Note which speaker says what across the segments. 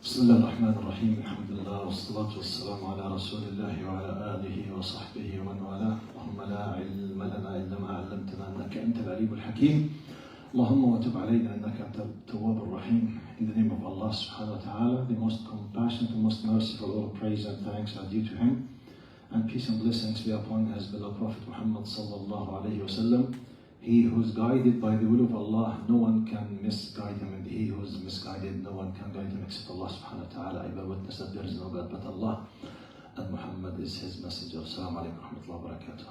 Speaker 1: بسم الله الرحمن الرحيم الحمد لله والصلاة والسلام على رسول الله وعلى آله وصحبه ومن والاه. اللهم لا علم لنا إلا ما علمتنا إنك أنت العليم الحكيم. اللهم وتب علينا إنك أنت التواب الرحيم. In the name of Allah subhanahu wa ta'ala, the most compassionate and most merciful, all praise and thanks are due to Him. And peace and blessings be upon His beloved Prophet Muhammad sallallahu alayhi wa sallam. He who is guided by the will of Allah, no one can misguide him, and he who is misguided, no one can guide him except Allah subhanahu wa ta'ala. I bear witness that there is no God but Allah, and Muhammad is His messenger. Assalamu alaikum wa rahmatullahi wa barakatuh.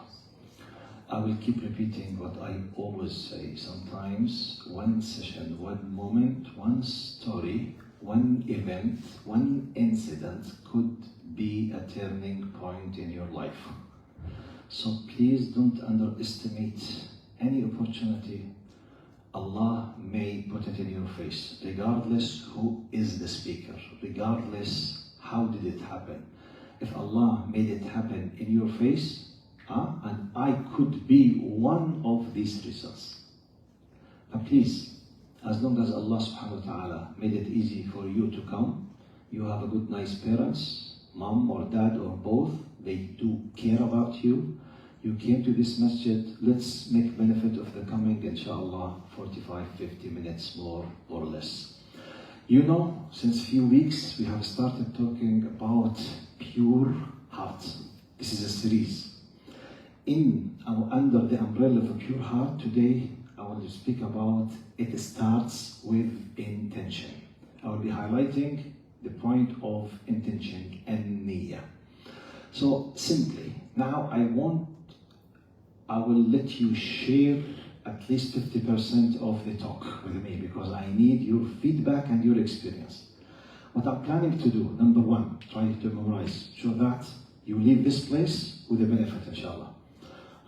Speaker 1: I will keep repeating what I always say. Sometimes one session, one moment, one story, one event, one incident could be a turning point in your life. So please don't underestimate any opportunity Allah may put it in your face, regardless who is the speaker, regardless how did it happen. If Allah made it happen in your face, and I could be one of these results. But please, as long as Allah subhanahu wa ta'ala made it easy for you to come, you have a good nice parents, mom or dad or both, they do care about you. You came to this masjid, let's make benefit of the coming, inshallah, 45-50 minutes more or less. You know, since few weeks we have started talking about pure heart. This is a series. Under the umbrella of a pure heart, today I want to speak about it starts with intention. I will be highlighting the point of intention and niyyah. So simply, now I will let you share at least 50% of the talk with me because I need your feedback and your experience. What I'm planning to do, number one, try to memorize, so that you leave this place with a benefit, inshallah.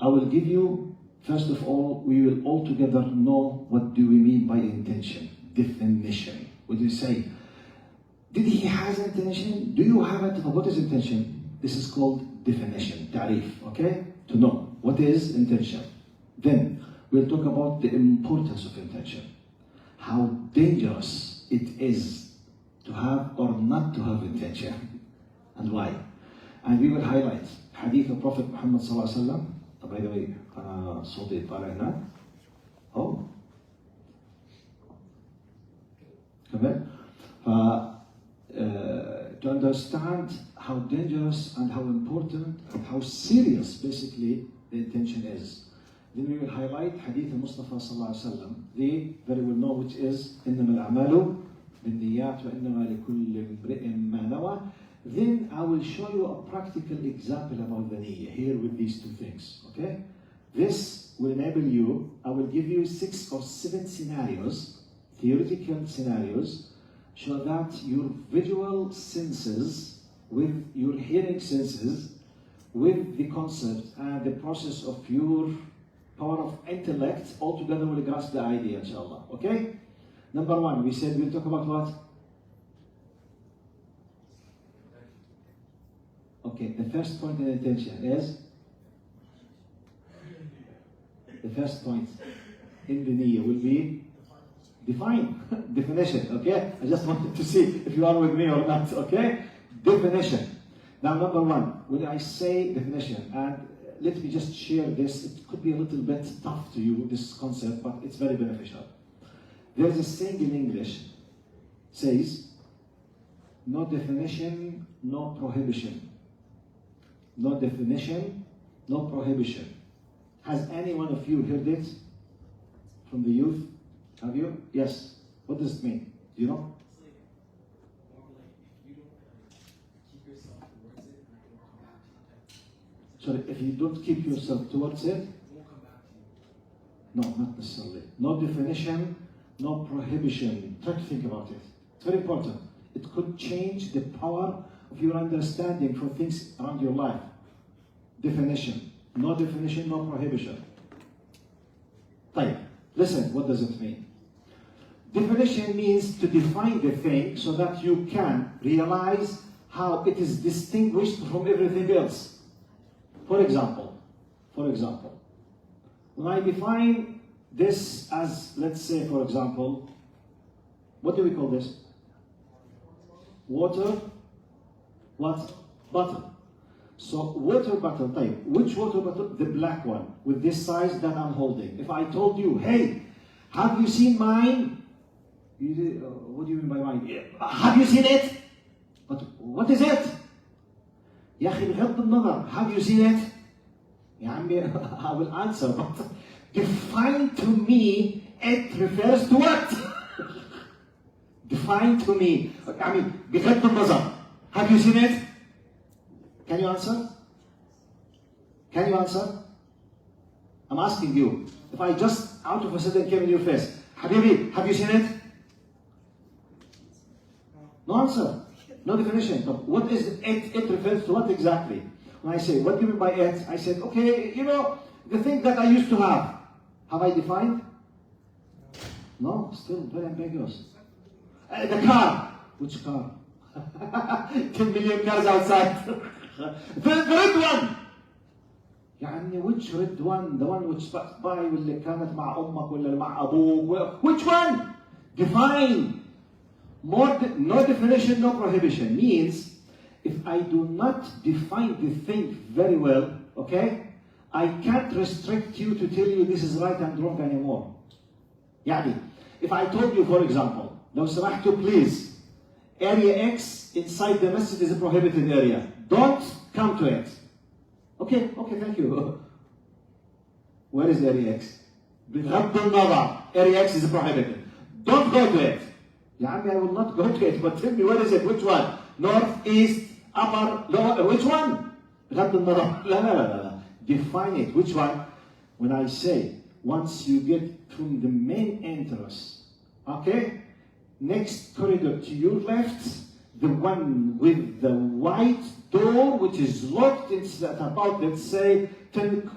Speaker 1: I will give you, first of all, we will all together know what do we mean by intention, definition. What do you say? Did he have intention? Do you have it? What is intention? This is called definition, ta'rif, okay? To know. What is intention? Then we'll talk about the importance of intention. How dangerous it is to have or not to have intention. And why. And we will highlight hadith of Prophet Muhammad sallallahu alaihi wasallam. By the way, صوتي طالع هنا. Oh. كمان. To understand how dangerous and how important and how serious basically the intention is. Then we will highlight hadith of Mustafa sallallahu alaihi wasallam. They very well know which is إنما الأعمال بالنيات وإنما لكل امرئ ما نوى. Then I will show you a practical example about the niyyah here with these two things. Okay? This will enable you. I will give you 6 or 7 scenarios, theoretical scenarios, so that your visual senses with your hearing senses with the concept and the process of your power of intellect all together will grasp the idea, inshallah. Okay? Number one, we said we'll talk about what? Okay, the first point in intention is? The first point in the niyyah will be define, definition, okay? I just wanted to see if you are with me or not, okay? Definition. Now, number one, when I say definition, and let me just share this, it could be a little bit tough to you, this concept, but it's very beneficial. There is a saying in English, says, no definition, no prohibition. No definition, no prohibition. Has any one of you heard it from the youth? Have you? Yes. What does it mean? Do you know? Sorry, if you don't keep yourself towards it? No, not necessarily. No definition, no prohibition. Try to think about it. It's very important. It could change the power of your understanding for things around your life. Definition. No definition, no prohibition. Right. Listen, what does it mean? Definition means to define the thing so that you can realize how it is distinguished from everything else. For example, when I define this as, let's say, for example, what do we call this? water, what? Bottle. So water bottle type. Which water bottle? The black one with this size that I'm holding. If I told you, hey, have you seen mine? What do you mean by mine? Have you seen it? But what is it? يا أخي بغض النظر, have you seen it? يا عمي, I will answer, but define to me, it refers to what? Define to me. I mean, بغض النظر, have you seen it? Can you answer? Can you answer? I'm asking you. If I just out of a sudden came in your face, Habibi, have you seen it? No answer. No definition. But what is it? It refers to what exactly? When I say, what do you mean by it? I said, okay, you know, the thing that I used to have. Have I defined? No, still very ambiguous. The car. Which car? 10 million cars outside. The red one. يعني which red one? The one which passed by واللي كانت مع أمك ولا مع أبوك. Which one? Define. No definition, no prohibition. Means if I do not define the thing very well, okay, I can't restrict you to tell you this is right and wrong anymore. يعني if I told you, for example, لو سمحتوا please, area X inside the masjid is a prohibited area. Don't come to it. Okay, thank you. Where is area X? بغض النظر, area X is prohibited. Don't go to it. يا عمي, I will not go to it, but tell me where is it? Which one? North, east, upper, lower, which one? بغض النظر. لا. Define it. Which one? When I say, once you get from the main entrance, okay, next corridor to your left, the one with the white door, which is locked, it's at about, let's say, 10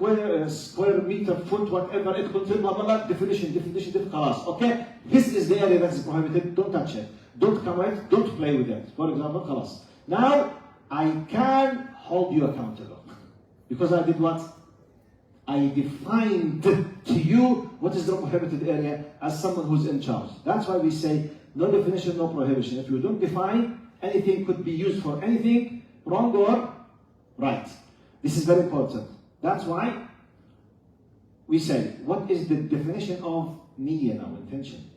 Speaker 1: square meter, foot, whatever, it contains, blah, blah, blah, definition, خلاص, okay? This is the area that is prohibited, don't touch it. Don't come it, don't play with it. For example, خلاص. Now, I can hold you accountable. Because I did what? I defined to you what is the prohibited area as someone who's in charge. That's why we say, no definition, no prohibition. If you don't define, anything could be used for anything, wrong or right. This is very important. That's why we say, what is the definition of niyyah now, intention?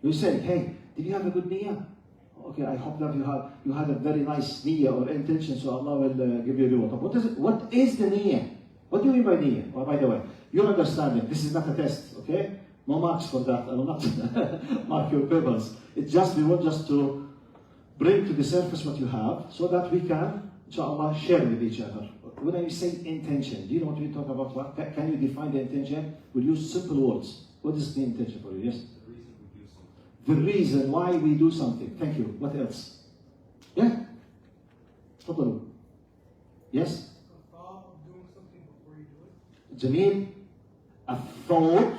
Speaker 1: You say, hey, did you have a good niyyah? Okay, I hope that you had a very nice niyyah or intention, so Allah will give you a reward. What is it? What is the niyyah? What do you mean by niyyah? Well, by the way, your understanding, this is not a test, okay? No marks for that. I will not mark your papers. It's just, we want just to bring to the surface what you have so that we can, inshallah, share with each other. When I say intention, do you know what we talk about? What? Can you define the intention? We'll use simple words. What is the intention for you? Yes? The reason why we do something. Thank you. What else? Yeah? تفضلوا. Yes?
Speaker 2: A thought of doing something before you do it.
Speaker 1: Jameel, a thought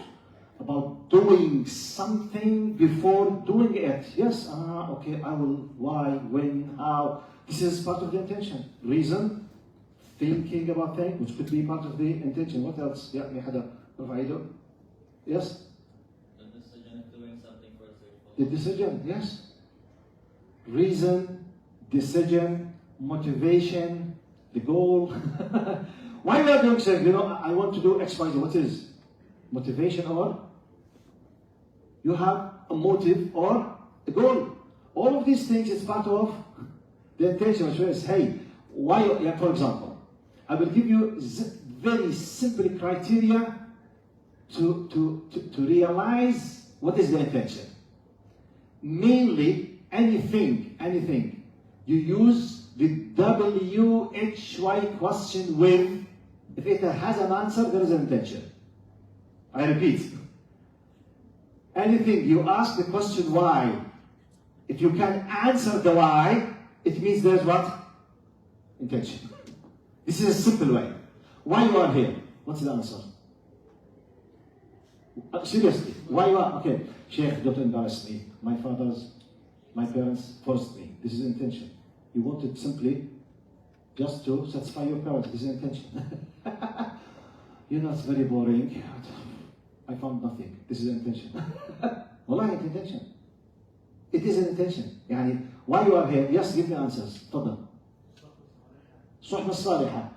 Speaker 1: about doing something before doing it. Yes, okay, I will, why, when, how. This is part of the intention. Reason, thinking about things, which could be part of the intention. What else? Yeah, yes?
Speaker 3: The decision of doing something for a certain.
Speaker 1: The decision, yes. Reason, decision, motivation, the goal. Why we are doing something? You know, I want to do X, Y, Z. What is motivation or? You have a motive or a goal. All of these things is part of the intention, which is, hey, why, yeah, for example, I will give you very simple criteria to realize what is the intention. Mainly, anything, you use the WHY question with, if it has an answer, there is an intention. I repeat. Anything you ask the question why, if you can answer the why, it means there's what? Intention. This is a simple way. Why you are here? What's the answer? Seriously, why you are? Okay, Sheikh, don't embarrass me. My parents forced me. This is intention. You wanted simply just to satisfy your parents. This is intention. You know, it's very boring. I found nothing. This is intention. Wallahi, it's intention. It is an intention. يعني why you are here? Yes, give me answers. تفضل. صحبة الصالحة.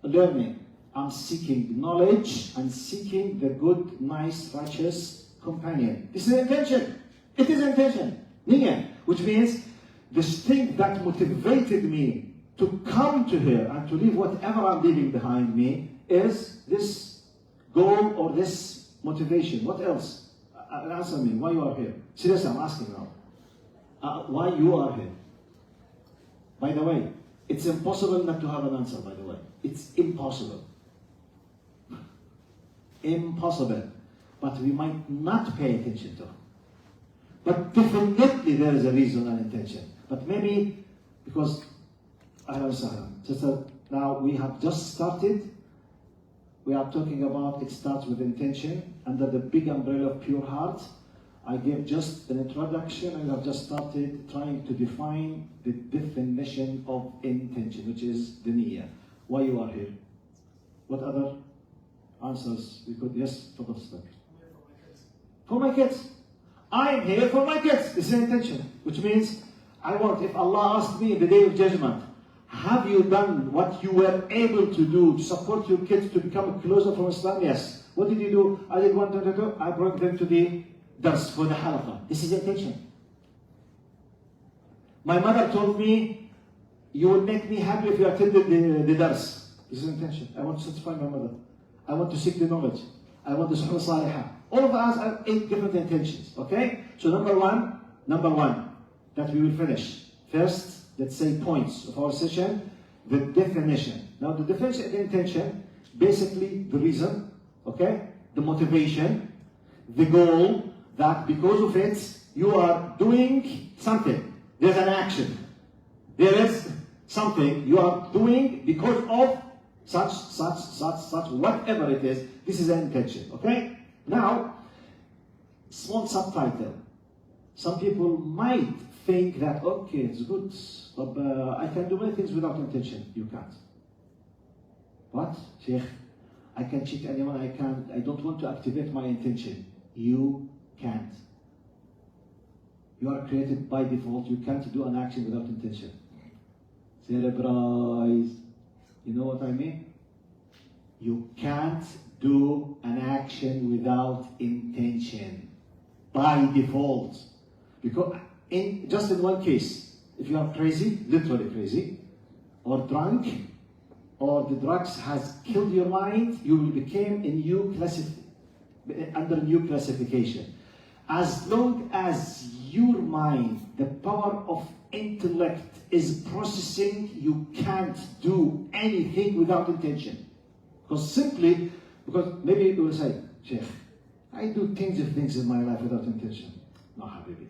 Speaker 1: Learning. I'm seeking knowledge and seeking the good, nice, righteous companion. This is an intention. It is an intention. نية. Which means this thing that motivated me to come to here and to leave whatever I'm leaving behind me is this goal or this motivation. What else? Answer me. Why you are here? Seriously, I'm asking now. Why you are here? By the way, it's impossible not to have an answer, by the way. It's impossible. Impossible. But we might not pay attention to it. But definitely there is a reason and intention. But maybe because, now we have just started. We are talking about it starts with intention under the big umbrella of pure heart. I gave just an introduction and I've just started trying to define the definition of intention, which is the niyyah. Why you are here? What other answers we could? Yes, for my kids. I'm here for my kids. This is intention, which means I want, if Allah asked me in the day of judgment, have you done what you were able to do to support your kids to become closer from Islam? Yes. What did you do? I did 1, 2, 2. I brought them to the dars for the halaqah. This is intention. My mother told me, you will make me happy if you attended the dars. This is intention. I want to satisfy my mother. I want to seek the knowledge. I want the suhbah salihah. All of us have 8 different intentions. Okay? So number one, that we will finish. First, let's say points of our session, the definition. Now the definition of the intention, basically the reason, okay? The motivation, the goal, that because of it, you are doing something. There's an action. There is something you are doing because of such, whatever it is. This is an intention, okay? Now, small subtitle. Some people might think that, okay, it's good, but I can do many things without intention. You can't. What? Sheikh, I can cheat anyone, I don't want to activate my intention. You can't. You are created by default. You can't do an action without intention. Cerebrize. You know what I mean? You can't do an action without intention by default. Because just in one case, if you are crazy, literally crazy, or drunk, or the drugs has killed your mind, you will become under new classification. As long as your mind, the power of intellect is processing, you can't do anything without intention. Because maybe you will say, Sheikh, I do things in my life without intention. No, Habibi.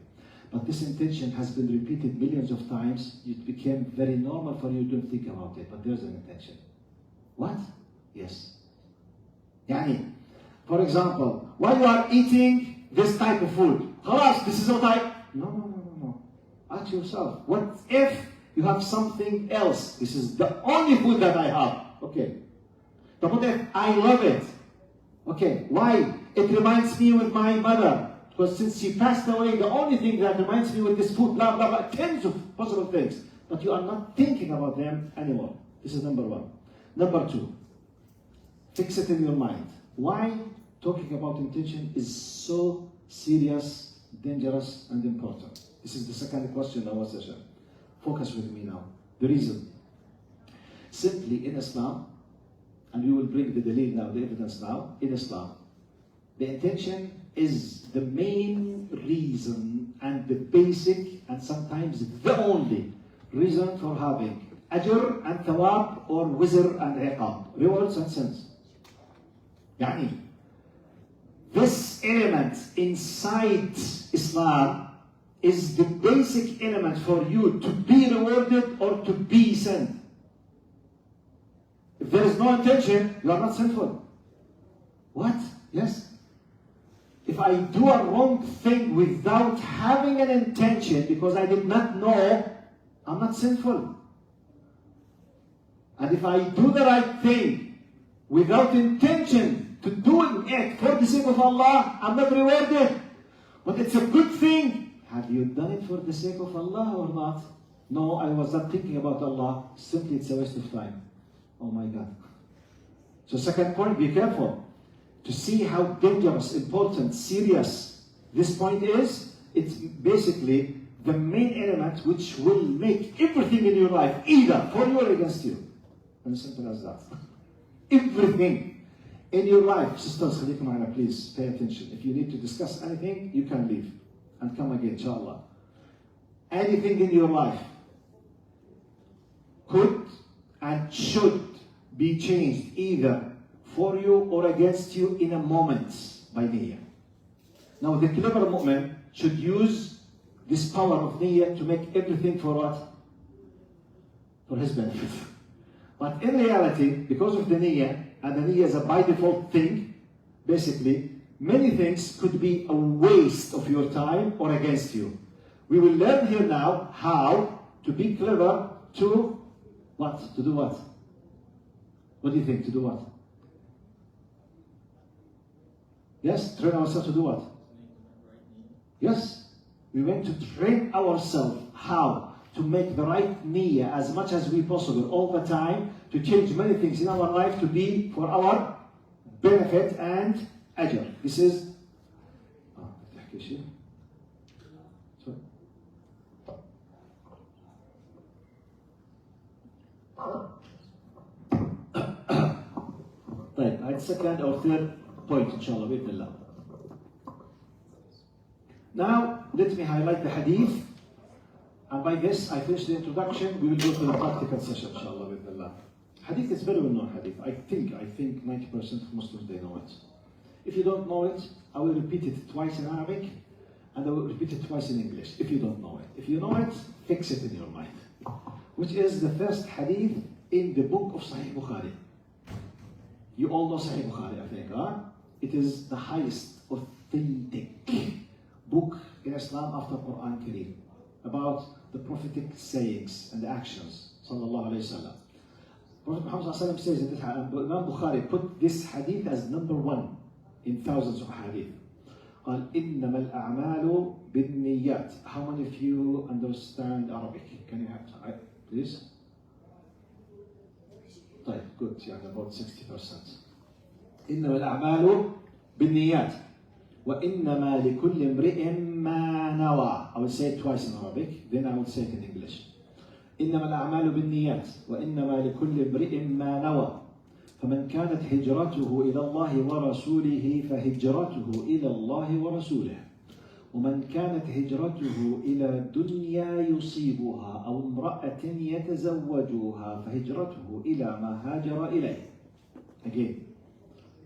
Speaker 1: But this intention has been repeated millions of times. It became very normal for you to think about it. But there's an intention. What? Yes. Yani, for example, while you are eating this type of food, khalas, this is what No. Ask yourself, what if you have something else? This is the only food that I have. Okay. But what if I love it? Okay. Why? It reminds me with my mother. Because since she passed away, the only thing that reminds me with this food, blah, blah, blah, tens of possible things. But you are not thinking about them anymore. This is number one. Number two, fix it in your mind. Why talking about intention is so serious, dangerous, and important? This is the second question of our session. Focus with me now. The reason. Simply in Islam, and we will bring the dalil now, the evidence now, in Islam, the intention is the main reason and the basic and sometimes the only reason for having ajr and thawab or wizr and iqab, rewards and sins. Yani, this element inside Islam is the basic element for you to be rewarded or to be sent. If there is no intention, you are not sinful. What? Yes. If I do a wrong thing without having an intention because I did not know, I'm not sinful. And if I do the right thing without intention to doing it for the sake of Allah, I'm not rewarded. But it's a good thing. Have you you done it for the sake of Allah or not? No, I was not thinking about Allah. Simply it's a waste of time. Oh my God. So second point, be careful. To see how dangerous, important, serious this point is, it's basically the main element which will make everything in your life either for you or against you. And simple as that. Everything in your life. Sisters, please pay attention. If you need to discuss anything, you can leave and come again, inshallah. Anything in your life could and should be changed either for you or against you in a moment by niyyah. Now the clever mu'min should use this power of niyyah to make everything for what? For his benefit. But in reality, because of the niyyah, and the niyyah is a by default thing, basically, many things could be a waste of your time or against you. We will learn here now how to be clever to what? To do what? What do you think? To do what? Yes? Train ourselves to do what? Yes? We want to train ourselves how to make the right niyyah as much as we possible all the time, to change many things in our life to be for our benefit and ajr. This is right, second or third point, inshallah, bi'idhnillah. Now, let me highlight the hadith. And by this, I finish the introduction. We will go to the practical session, inshallah, bi'idhnillah. Hadith is very well known hadith. I think 90% of Muslims, they know it. If you don't know it, I will repeat it twice in Arabic, and I will repeat it twice in English, if you don't know it. If you know it, fix it in your mind. Which is the first hadith in the book of Sahih Bukhari. You all know Sahih Bukhari, I think, huh? It is the highest authentic book in Islam after Quran Kareem, about the prophetic sayings and actions, sallallahu alayhi wa sallam. Prophet Muhammad says in this hadith, Imam Bukhari put this hadith as number one in thousands of hadith. قال إنما الأعمال بالنيات. How many of you understand Arabic? Can you have, please? طيب, good, يعني about 60%. إنما الأعمال بالنيات وإنما لكل امرئ ما نوى. I will say it twice in Arabic, then I will say it in English. إنما الأعمال بالنيات وإنما لكل امرئ ما نوى فمن كانت هجرته إلى الله ورسوله فهجرته إلى الله ورسوله ومن كانت هجرته إلى دنيا يصيبها أو امرأة يتزوجها فهجرته إلى ما هاجر إليه. Again.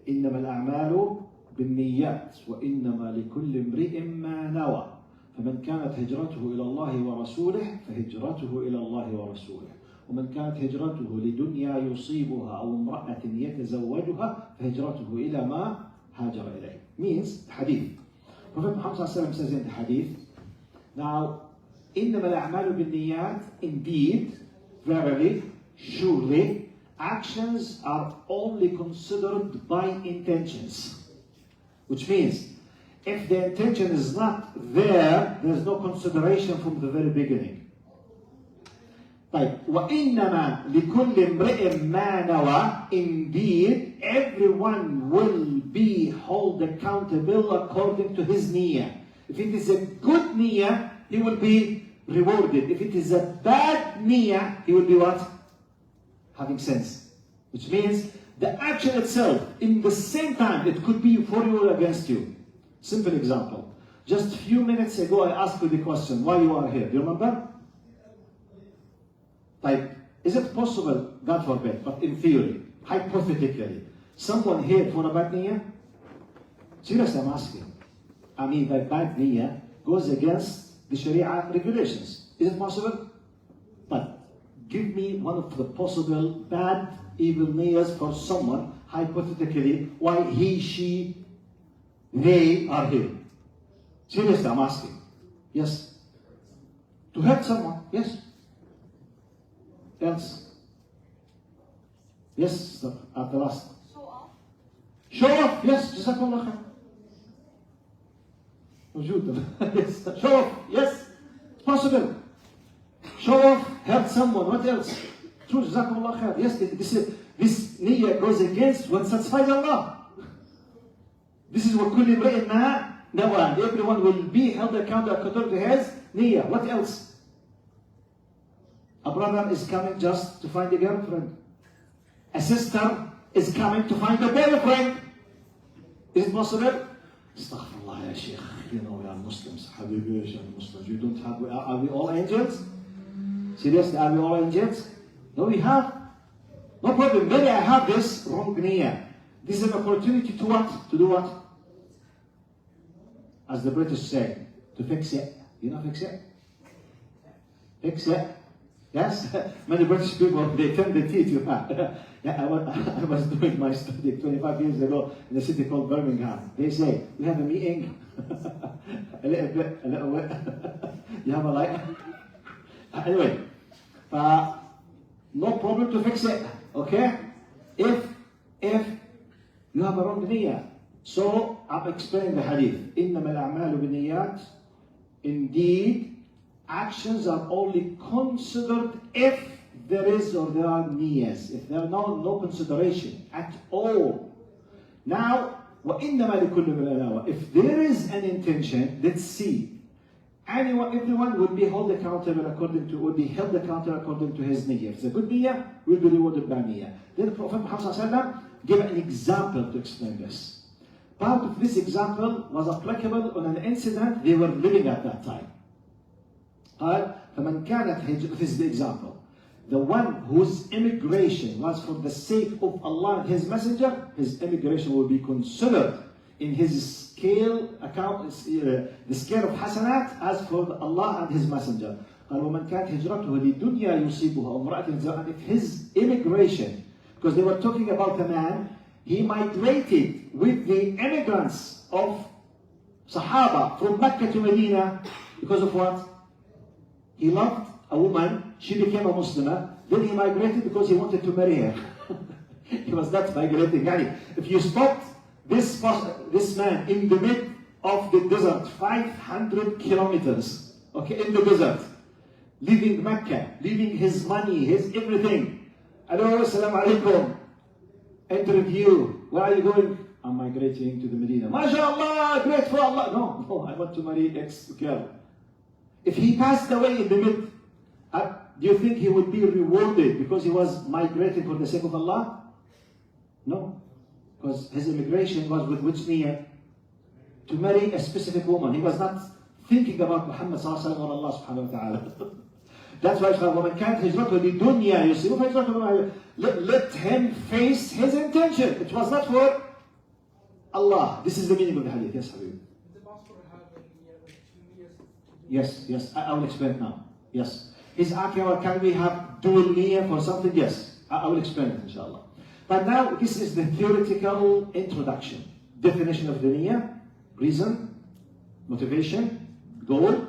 Speaker 1: إنما الأعمال بالنيات وإنما لكل امرئ ما نوى فمن كانت هجرته إلى الله ورسوله فهجرته إلى الله ورسوله ومن كانت هجرته لدنيا يصيبها أو امرأة يتزوجها فهجرته إلى ما هاجر إليه. Means hadith. Prophet Muhammad says in the hadith, now, إنما الأعمال بالنيات, indeed, verily, surely, actions are only considered by intentions. Which means, if the intention is not there, there is no consideration from the very beginning. طيب, وإنما لكل امرئ ما نوى, indeed, everyone will be held accountable according to his niyyah. If it is a good niyyah, he will be rewarded. If it is a bad niyyah, he will be what? Having sense. Which means the action itself, in the same time, it could be for you or against you. Simple example. Just a few minutes ago, I asked you the question, why you are here. Do you remember? Like, is it possible, God forbid, but in theory, hypothetically, someone here for a bad niyyah? Seriously, I'm asking. I mean, that bad niyyah goes against the Sharia regulations. Is it possible? But give me one of the possible bad, evil niyyahs for someone, hypothetically, why he, she, they are here. Seriously, I'm asking. Yes. To hurt someone, yes. Else? Yes, at the last.
Speaker 4: Show off?
Speaker 1: Show off, yes. جزاكم الله خير. موجود. Yes. Show off, yes. possible. Show off, help someone, what else? True, Jazakumullah khair. Yes, this niyyah goes against what satisfies Allah. This is what kulli imri'in ma nawa. Everyone will be held accountable to his niyyah. What else? A brother is coming just to find a girlfriend. A sister is coming to find a boyfriend. Is it possible? Astaghfirullah ya Sheikh. You know we are Muslims. Habibi, we are Muslims. You don't have, are we all angels? Seriously, are we all angels? No, we have. No problem. Maybe I have this wrong niyyah. This is an opportunity to what? To do what? As the British say, to fix it. You know fix it? Fix it. Yes? Many British people, they turn the teeth you have. Yeah, I was doing my study 25 years ago in a city called Birmingham. They say, we have a meeting. a little bit. You have a light? Anyway, no problem to fix it. Okay? If you have a wrong niyyah. So, I'm explaining the hadith. إِنَّمَا الْأَعْمَالُ بِالنِّيَّاتِ. Indeed, actions are only considered if there is or there are niyyahs. If there are no consideration at all. Now, وَإِنَّمَا لِكُلِّ مِنْ. If there is an intention, let's see. Everyone will be held accountable according to his niyyah. If it's a good niyyah, will be rewarded by niyyah. Then the Prophet Muhammad gave an example to explain this. Part of this example was applicable on an incident they were living at that time. فَمَنْ كَانَتْ هِجْرَةُ. This is the example. The one whose immigration was for the sake of Allah and His Messenger, his immigration will be considered in his scale account, the scale of hasanat as for Allah and His Messenger. وَمَنْ كَانَتْ هِجْرَتُهُ لِدُنْيَا يُصِيبُهَا وَامْرَأَةٍ. And if his immigration, because they were talking about a man, he migrated with the immigrants of Sahaba from Mecca to Medina because of what? He loved a woman, she became a Muslimah, then he migrated because he wanted to marry her. He was not migrating. If you stopped this man in the mid of the desert, 500 kilometers, okay, in the desert, leaving Mecca, leaving his money, his everything. Hello, assalamu alaikum. Interview. Where are you going? I'm migrating to the Medina. MashaAllah, great for Allah. No, I want to marry ex-girl. If he passed away in the mid, do you think he would be rewarded because he was migrating for the sake of Allah? No. Because his immigration was with which niyyah? To marry a specific woman. He was not thinking about Muhammad sallallahu or Allah subhanahu wa ta'ala. That's why وَمَنْ كَانَتْ هِجْرَتُهُ لِدُنْيَا يُصِيبُهَا. Let him face his intention. It was not for Allah. This is the meaning of the hadith. Yes, Habib.
Speaker 2: Is it possible to have a niyyah with two niyyahs?
Speaker 1: Yes. I will explain it now. Yes. Can we have dual niyyah for something? Yes. I will explain it, inshallah. But now, this is the theoretical introduction. Definition of the niyyah, reason, motivation, goal.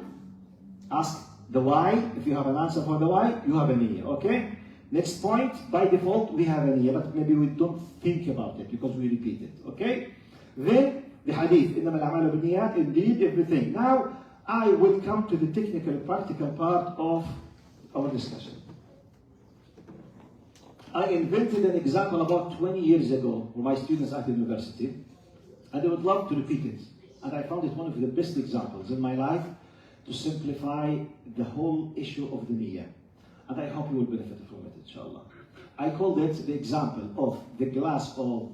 Speaker 1: Ask the why. If you have an answer for the why, you have a niyyah, okay? Next point, by default, we have a niyyah, but maybe we don't think about it because we repeat it, okay? Then, the hadith, إِنَّمَا الْأَعْمَالُ بِالنِّيَّاتِ. Indeed, everything. Now, I will come to the technical, practical part of our discussion. I invented an example about 20 years ago for my students at the university, and I would love to repeat it. And I found it one of the best examples in my life to simplify the whole issue of the niyyah. And I hope you will benefit from it, inshallah. I called it the example of the glass of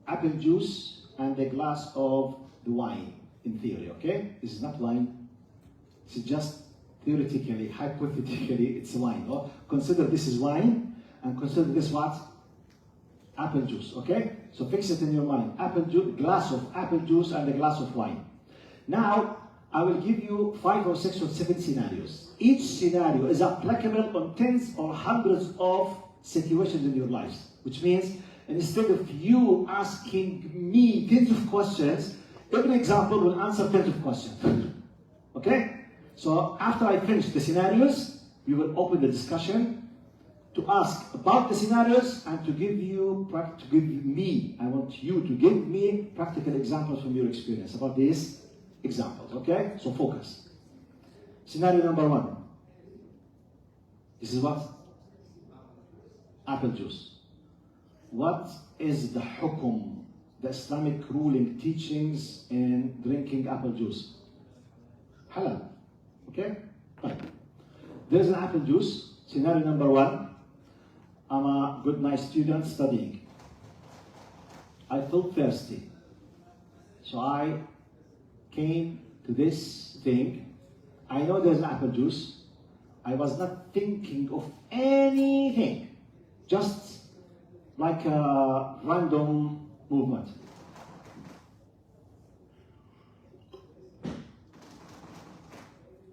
Speaker 1: apple juice and the glass of the wine, in theory, okay? This is not wine. It's just theoretically, hypothetically, it's wine. Oh? Consider this is wine, and consider this what? Apple juice, okay? So fix it in your mind. Apple juice, glass of apple juice and a glass of wine. Now, I will give you 5 or 6 or 7 scenarios. Each scenario is applicable on tens or hundreds of situations in your lives. Which means, instead of you asking me tens of questions, every example will answer tens of questions. Okay? So after I finish the scenarios, we will open the discussion to ask about the scenarios and to give me, I want you to give me practical examples from your experience about these examples, okay? So focus. Scenario number 1. This is what? Apple juice. What is the hukum, the Islamic ruling teachings in drinking apple juice? Halal. Okay? Right. There's an apple juice. Scenario number 1. I'm a good, nice student studying. I felt thirsty. So I came to this thing. I know there's apple juice. I was not thinking of anything. Just like a random movement.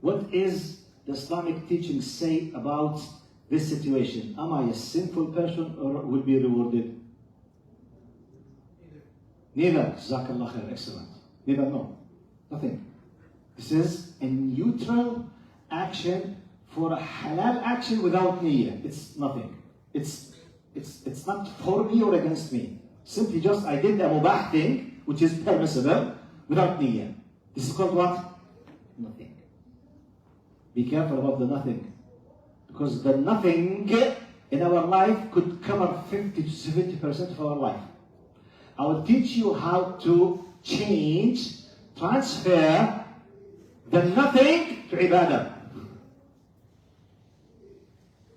Speaker 1: What is the Islamic teaching say about this situation? Am I a sinful person or will be rewarded? Neither. Jazakallah khair. Excellent. Neither, no. Nothing. This is a neutral action for a halal action without niyyah. It's nothing. It's not for me or against me. Simply just I did a mubah thing, which is permissible, without niyyah. This is called what? Nothing. Be careful about the nothing. Because the nothing in our life could cover 50 to 70% of our life. I will teach you how to change, transfer the nothing to ibadah.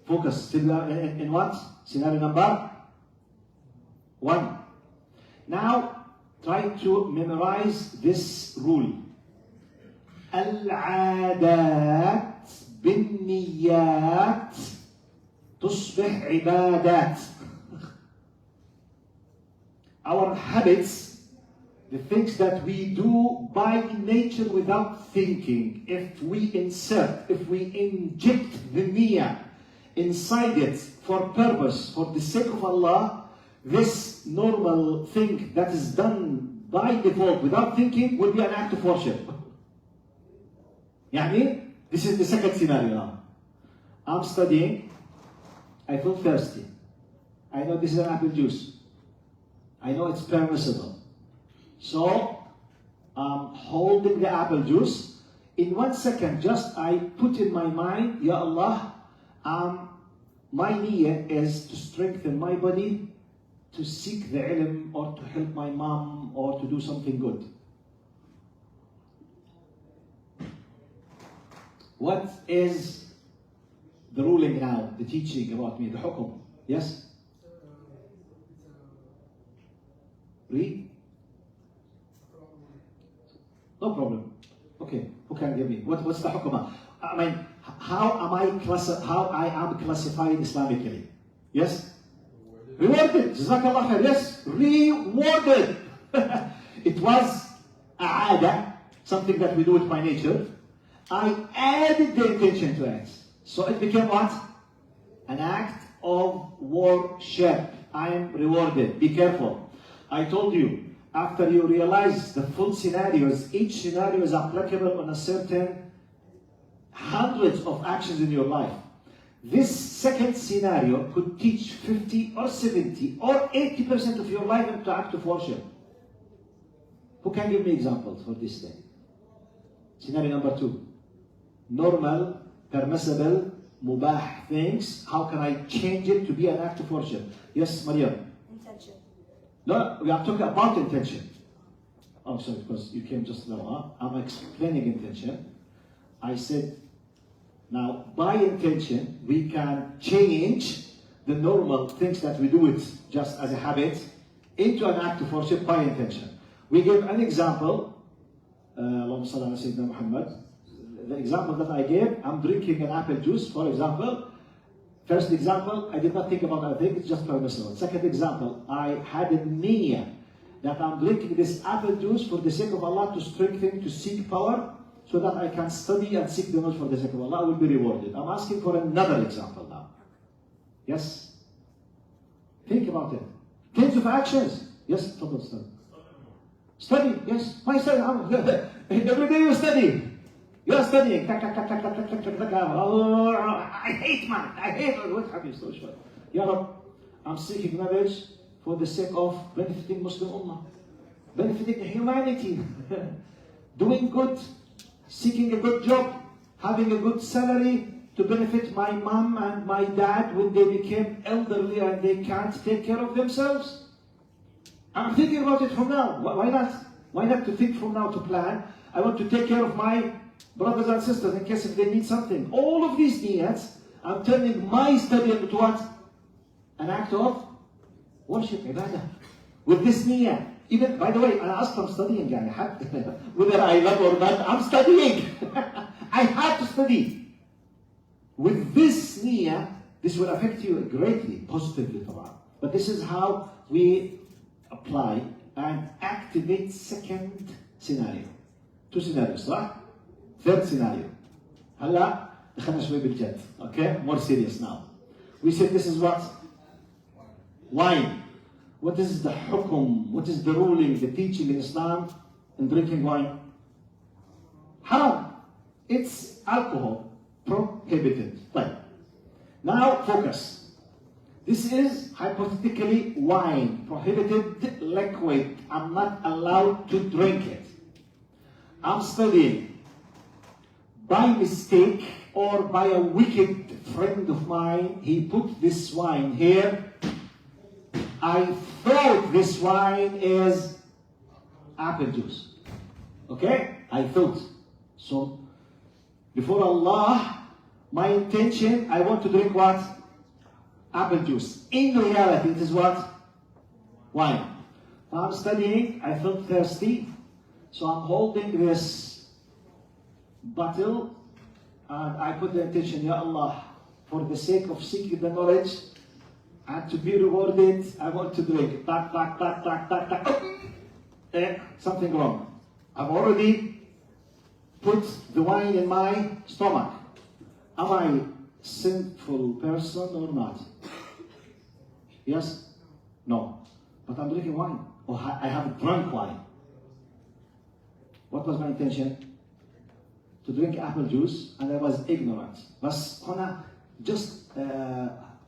Speaker 1: Focus. Still in what? Scenario number 1. Now, try to memorize this rule. العادات بالنيات تصبح عبادات. Our habits, the things that we do by nature without thinking, if we inject the niyyah inside it for purpose, for the sake of Allah, this normal thing that is done by default without thinking will be an act of worship. Yani, this is the second scenario now. I'm studying, I feel thirsty. I know this is an apple juice. I know it's permissible. So, I'm holding the apple juice. In 1 second, just I put in my mind, Ya Allah, my niyyah is to strengthen my body, to seek the ilm, or to help my mom, or to do something good. What is the ruling now, the teaching about me, the hukum? Yes? Read? No problem. Okay, who can give me? What's the hukum? I mean, how I am classified Islamically? Yes? Rewarded. Jazakallah khair. Yes, rewarded. It was a aada, something that we do it by nature. I added the intention to it. So it became what? An act of worship. I am rewarded. Be careful. I told you, after you realize the full scenarios, each scenario is applicable on a certain hundreds of actions in your life. This second scenario could teach 50 or 70 or 80% of your life into act of worship. Who can give me examples for this thing? Scenario number 2. Normal, permissible, mubah things. How can I change it to be an act of worship? Yes, Maria.
Speaker 4: Intention.
Speaker 1: No, we are talking about intention. Oh, sorry, because you came just now. I'm explaining intention. I said, now by intention, we can change the normal things that we do it just as a habit into an act of worship by intention. We give an example. Allahumma salli ala Sayyidina Muhammad. The example that I gave, I'm drinking an apple juice, for example. First example, I did not think about that thing, it's just permissible. Second example, I had a niyyah that I'm drinking this apple juice for the sake of Allah, to strengthen, to seek power, so that I can study and seek the knowledge for the sake of Allah. I will be rewarded. I'm asking for another example now. Yes? Think about it. Kinds of actions. Yes, study. Study, yes. Why study? Every day you study. You are studying. I hate man. I hate what happens to you. Ya Rab, I'm seeking knowledge for the sake of benefiting Muslim Ummah, benefiting humanity, doing good, seeking a good job, having a good salary to benefit my mom and my dad when they became elderly and they can't take care of themselves? I'm thinking about it from now. Why not? Why not to think from now to plan? I want to take care of my brothers and sisters in case if they need something. All of these niyats, I'm turning my study into what? An act of worship, ibadah. With this niyyah. Even, by the way, I'm studying, whether I love or not, I'm studying. I have to study. With this niyyah, this will affect you greatly, positively, but this is how we apply and activate second scenario. Two scenarios, right? Third scenario. هلا دخلنا شوي بالجد. Okay, more serious now. We said this is what? Wine. What is the hukum? What is the ruling, the teaching in Islam in drinking wine? Haram. It's alcohol. Prohibited. Right. Now focus. This is hypothetically wine. Prohibited liquid. I'm not allowed to drink it. I'm studying. By mistake or by a wicked friend of mine, he put this wine here. I thought this wine is apple juice. Okay? I thought. So, before Allah, my intention, I want to drink what? Apple juice. In reality, it is what? Wine. I'm studying, I felt thirsty, so I'm holding this bottle and I put the intention, Ya Allah, for the sake of seeking the knowledge and to be rewarded, I want to drink. Something wrong. I've already put the wine in my stomach. Am I a sinful person or not? Yes? No. But I'm drinking wine. Or I have drunk wine. What was my intention? To drink apple juice, and I was ignorant. بس هنا just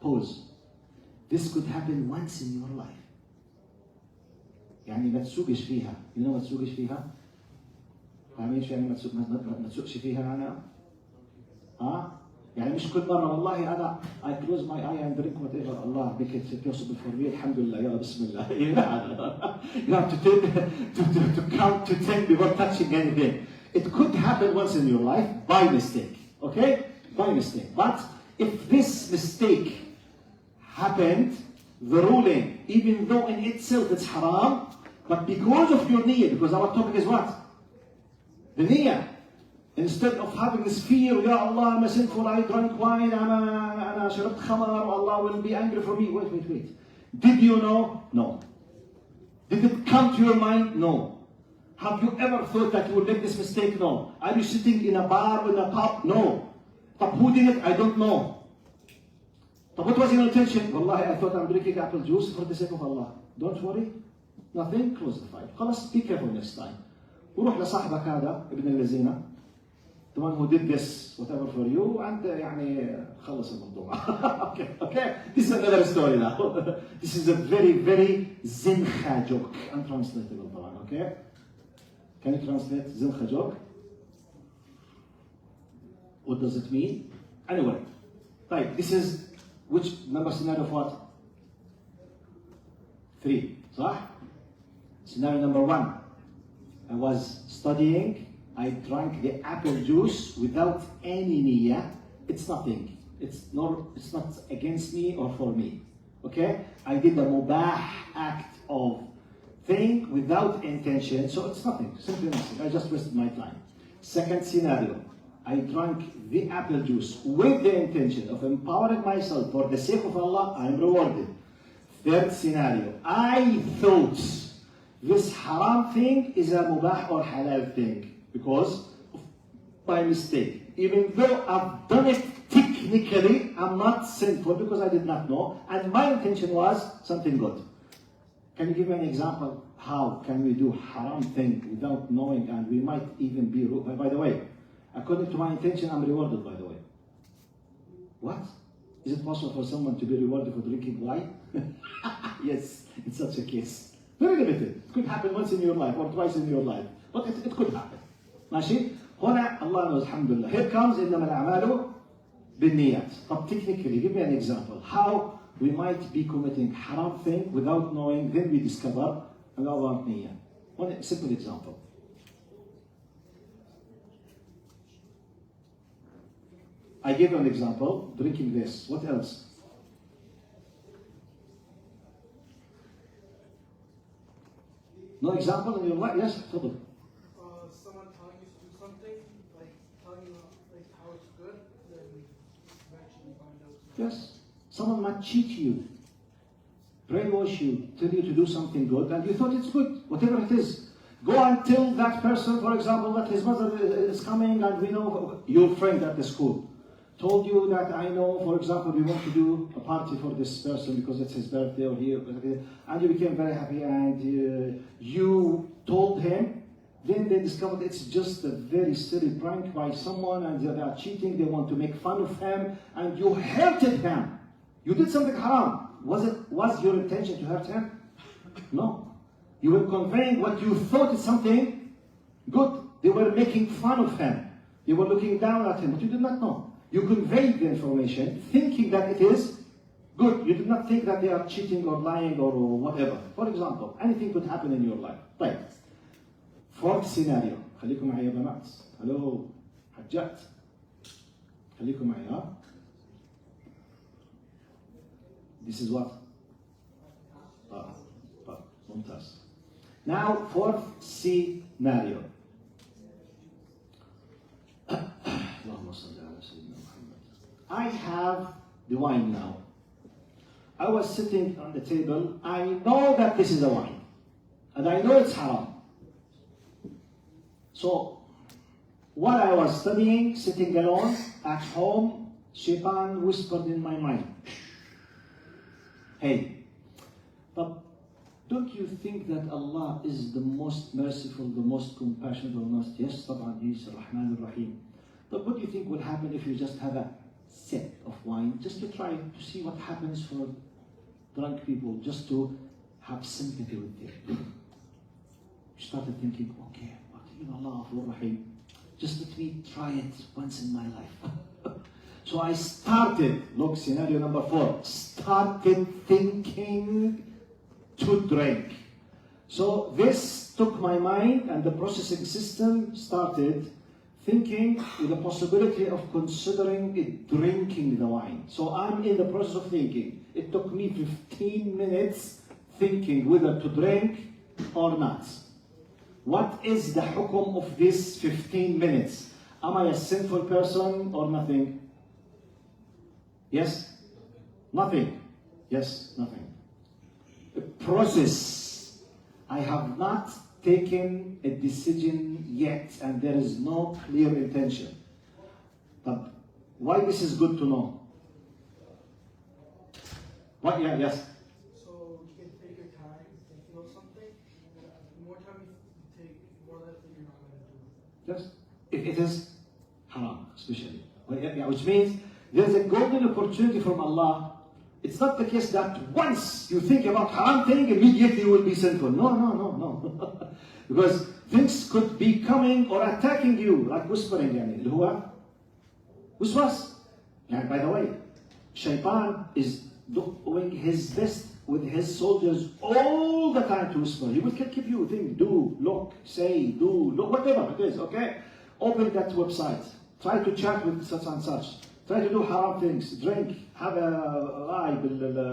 Speaker 1: pause. This could happen once in your life. يعني ما تسوقش فيها. You know ما تسوقش فيها؟ فاهمين شو يعني ما تسوقش فيها أنا؟ يعني مش كل مرة والله أنا I close my eye and drink whatever Allah make it possible for me. الحمدلله يلا بسم الله. You have to count to 10 before touching anything. It could happen once in your life by mistake. Okay? By mistake. But if this mistake happened, the ruling, even though in itself it's haram, but because of your niyyah, because our topic is what? The niyyah. Instead of having this fear, Ya Allah, I'm a sinful, I drank wine, أنا شربت خمر, Allah will be angry for me. Wait. Did you know? No. Did it come to your mind? No. Have you ever thought that you will make this mistake? No. Are you sitting in a bar or in a pub? No. But who did it? I don't know. But what was your intention? Wallahi, I thought I'm drinking apple juice for the sake of Allah. Don't worry. Nothing. Close the file. خلاص, be careful next time. وروح لصاحبك هذا ابن الذين, the one who did this, whatever for you, and يعني خلص الموضوع. Okay. This is another story now. This is a very, very zincha joke. Untranslatable طبعا. Okay. Can you translate zincha joke? What does it mean? Anyway, right. This is which number scenario of what? 3. صح? Scenario number 1. I was studying. I drank the apple juice without any niyyah. It's nothing. It's not against me or for me. Okay? I did a mubah act of thing without intention, so it's nothing. Simply nothing. I just wasted my time. Second scenario. I drank the apple juice with the intention of empowering myself for the sake of Allah. I'm rewarded. Third scenario. I thought this haram thing is a mubah or halal thing. Because by mistake, even though I've done it technically, I'm not sinful because I did not know, and my intention was something good. Can you give me an example? How can we do haram thing without knowing, and we might even be rude? By the way, according to my intention, I'm rewarded, by the way. What? Is it possible for someone to be rewarded for drinking wine? Yes, in such a case. Very limited. It could happen once in your life or twice in your life, but it could happen. ماشي؟ هنا Allah knows, alhamdulillah. Here comes إنما الأعمال بالنيات. طب technically, give me an example. How we might be committing haram thing without knowing, then we discover another niyyah. One simple example. I give an example, drinking this. What else? No example in your life? Yes, تفضل.
Speaker 2: Someone telling you to do something, like telling you like how it's good, then eventually you find out.
Speaker 1: Yes. Someone might cheat you, brainwash you, tell you to do something good, and you thought it's good, whatever it is. Go and tell that person, for example, that his mother is coming, and we know your friend at the school told you that I know, for example, we want to do a party for this person because it's his birthday or here, and you became very happy, and you told him. Then they discovered it's just a very silly prank by someone, and they are cheating. They want to make fun of him, and you hurted him. You did something haram. Was your intention to hurt him? No. You were conveying what you thought is something good. They were making fun of him. You were looking down at him, but you did not know. You conveyed the information thinking that it is good. You did not think that they are cheating or lying or whatever. For example, anything could happen in your life. طيب. Fourth scenario. خليكم معي يا بنات. Hello. حجات. خليكم معي ها. This is what? ممتاز. Now, fourth scenario. اللهم صل على سيدنا محمد. I have the wine now. I was sitting on the table. I know that this is a wine. And I know it's haram. So, while I was studying, sitting alone at home, Shaitan whispered in my mind, hey, but don't you think that Allah is the most merciful, the most compassionate, the most, yes, طبعا, He's Rahman Rahim. But what do you think would happen if you just have a sip of wine, just to try to see what happens for drunk people, just to have sympathy with them? You started thinking, okay, but you know, Allah Rahim, just let me try it once in my life. So I started, look, scenario number 4, started thinking to drink. So this took my mind, and the processing system started thinking with the possibility of considering it drinking the wine. So I'm in the process of thinking. It took me 15 minutes thinking whether to drink or not. What is the hukum of this 15 minutes? Am I a sinful person or nothing? Yes? Nothing. Yes, nothing. A process. I have not taken a decision yet, and there is no clear intention. But why this is good to know? What? Yeah, yes.
Speaker 2: So you can take your time thinking of something. The more time you take, the more likely you're not going to do it.
Speaker 1: Yes. If it is haram, especially. Which means there's a golden opportunity from Allah. It's not the case that once you think about haram thing, immediately you will be sinful. No. Because things could be coming or attacking you, like whispering, يعني, اللي هو وسواس. يعني, by the way, Shaitan is doing his best with his soldiers all the time to whisper. He will keep you think, do, look, say, do, look, whatever it is, okay? Open that website. Try to chat with such and such. Try to do haram things, drink, have a lie,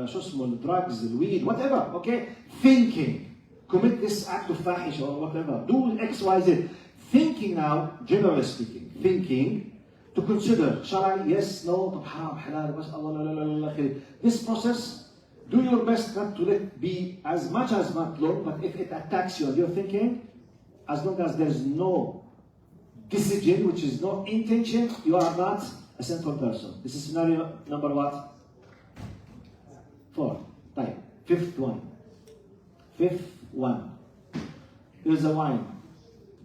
Speaker 1: شو اسمه, drugs, weed, whatever, okay? Thinking. Commit this act of fahish or whatever. Do X, Y, Z. Thinking now, generally speaking, thinking to consider, shall I? Yes, no, طب haram, halal, بس Allah, la, la, la. This process, do your best not to let it be as much as not long, but if it attacks you and you're thinking, as long as there's no decision, which is no intention, you are not a sinful person. This is scenario number what? 4. Right. Fifth one. Here's a wine,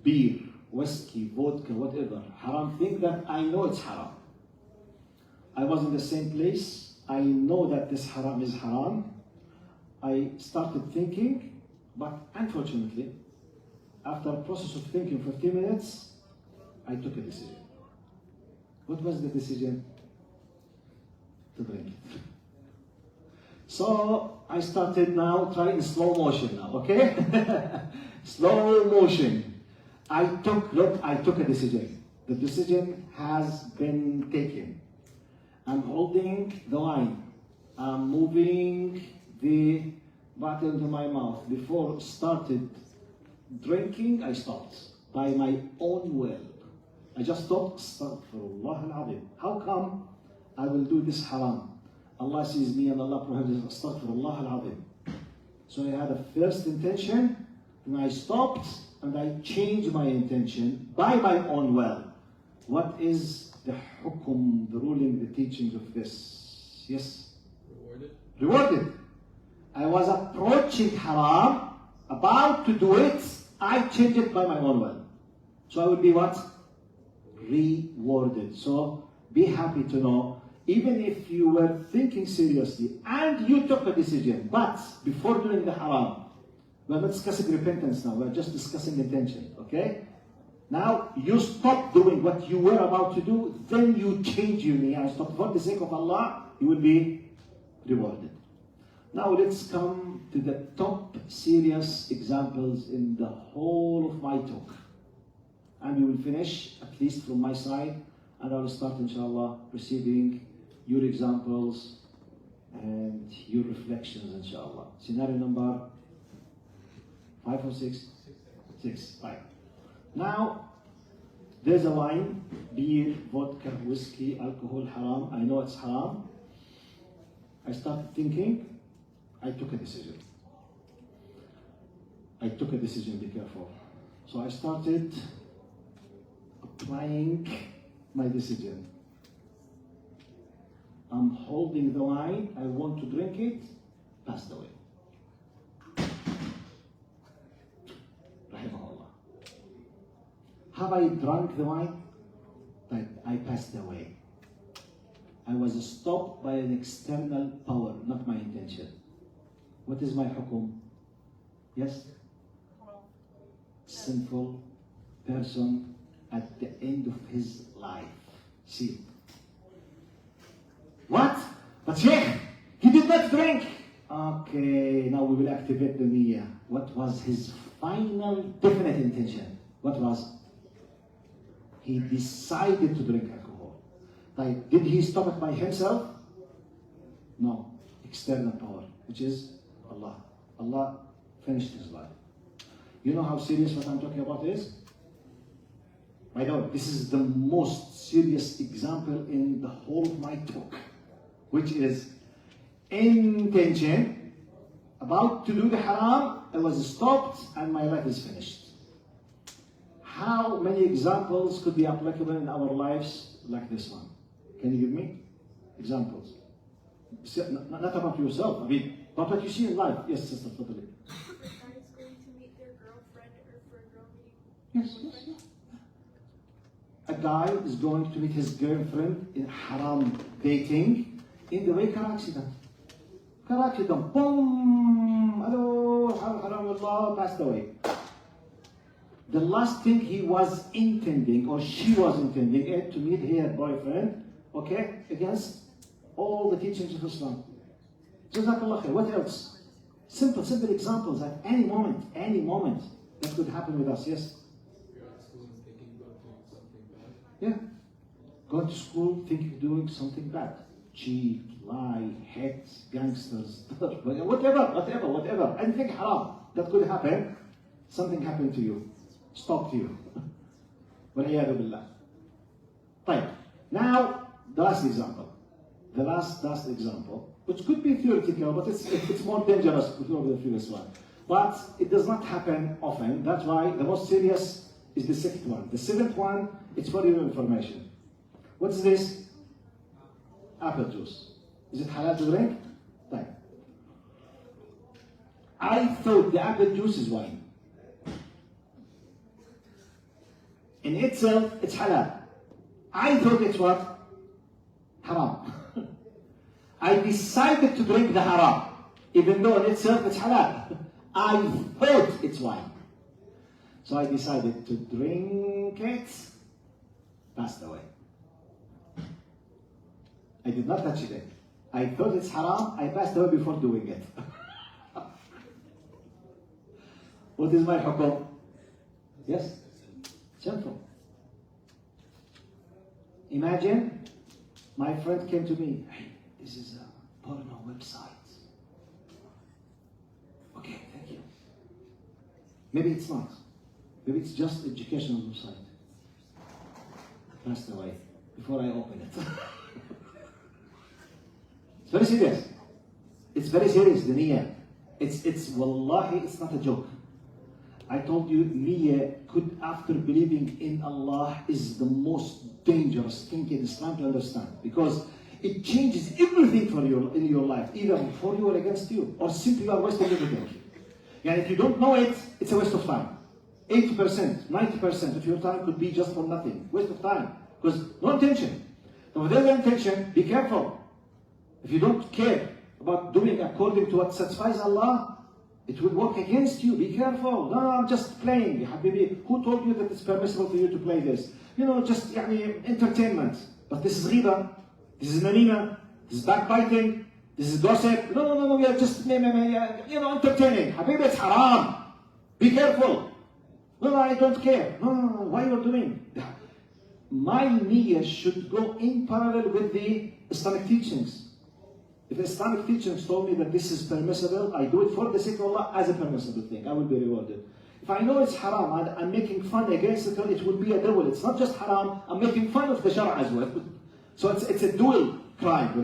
Speaker 1: beer, whiskey, vodka, whatever. Haram thing that I know it's haram. I was in the same place. I know that this haram is haram. I started thinking, but unfortunately, after a process of thinking for 10 minutes, I took a decision. What was the decision? To drink it. So I started now trying slow motion now, okay? Slow motion. I took a decision. The decision has been taken. I'm holding the wine. I'm moving the bottle into my mouth. Before started drinking, I stopped by my own will. I just stopped. Astaghfirullah al-Azim. How come I will do this haram? Allah sees me and Allah prohibits. Astaghfirullah al-Azim. So I had a first intention, and I stopped, and I changed my intention by my own will. What is the hukum, the ruling, the teachings of this? Yes?
Speaker 4: Rewarded?
Speaker 1: Rewarded. I was approaching haram, about to do it, I changed it by my own will. So I will be what? Rewarded. So be happy to know, even if you were thinking seriously and you took a decision, but before doing the haram, we're not discussing repentance now, we're just discussing intention, okay? Now you stop doing what you were about to do, then you change your niyyah and stop. For the sake of Allah, you will be rewarded. Now let's come to the top serious examples in the whole of my talk. And we will finish, at least from my side, and I will start, inshallah, receiving your examples and your reflections, inshallah. Scenario number 5 or 6? 6. 5. Now, there's a wine, beer, vodka, whiskey, alcohol, haram. I know it's haram. I started thinking, I took a decision. Be careful. So I started applying my decision. I'm holding the wine, I want to drink it, passed away. Rahimahullah. Have I drunk the wine? I passed away. I was stopped by an external power, not my intention. What is my hukum? Yes? Sinful person at the end of his life. See? What? But Sheikh, he did not drink. Okay, now we will activate the niyyah. What was his final definite intention? What was? He decided to drink alcohol. Like, did he stop it by himself? No. External power, which is Allah. Allah finished his life. You know how serious what I'm talking about is? I know this is the most serious example in the whole of my talk, which is intention, about to do the haram, I was stopped and my life is finished. How many examples could be applicable in our lives like this one? Can you give me examples? Not about yourself, I mean, but what you see in life. Yes, sister, totally.
Speaker 5: A guy is going to meet their girlfriend or for a girl meeting.
Speaker 1: Yes. A guy is going to meet his girlfriend in haram dating in the way car accident. Boom! Hello, haram Allah, passed away. The last thing he was intending, or she was intending, is to meet her boyfriend, okay, against all the teachings of Islam. Jazakallah khair. What else? Simple examples at any moment that could happen with us, yes?
Speaker 4: You're at school and thinking about doing something bad.
Speaker 1: Yeah. Going to school thinking of doing something bad. Cheat, lie, hate, gangsters, whatever. Anything haram that could happen, something happened to you, stopped you. Wal'iyadu billah. Right. Now, the last example. The last example, which could be theoretical, but it's more dangerous than the previous one. But it does not happen often. That's why the most serious is the sixth one. The seventh one, it's for your information. What is this? Apple juice. Is it halal to drink? Right. I thought the apple juice is wine. In itself, it's halal. I thought it's what? Haram. I decided to drink the haram, even though in itself it's halal. I thought it's wine. So I decided to drink it, passed away. I did not touch it. I thought it's haram, I passed away before doing it. What is my hukum? Yes? Simple. Imagine my friend came to me, hey, this is a porno website. Okay, thank you. Maybe it's not. Maybe it's just educational website. Passed away before I open it. It's very serious. It's very serious, the niyyah. It's wallahi, it's not a joke. I told you, niyyah could, after believing in Allah, is the most dangerous thing in Islam to understand. Because it changes everything for you in your life, either for you or against you, or simply you are wasting everything. And if you don't know it, it's a waste of time. 80%, 90% of your time could be just for nothing. Waste of time. Because no intention. Now, with that intention, be careful. If you don't care about doing according to what satisfies Allah, it will work against you. Be careful. No, I'm just playing. Ya Habibi, who told you that it's permissible for you to play this? You know, just entertainment. But this is ghiba, this is namima, this is backbiting, this is gossip. No, we are just, entertaining. Habibi, it's haram. Be careful. No, I don't care. No, why are you doing? My niyyah should go in parallel with the Islamic teachings. If Islamic teachings told me that this is permissible, I do it for the sake of Allah as a permissible thing. I will be rewarded. If I know it's haram and I'm making fun against it, it will be a double. It's not just haram, I'm making fun of the Shara as well. So it's a dual crime.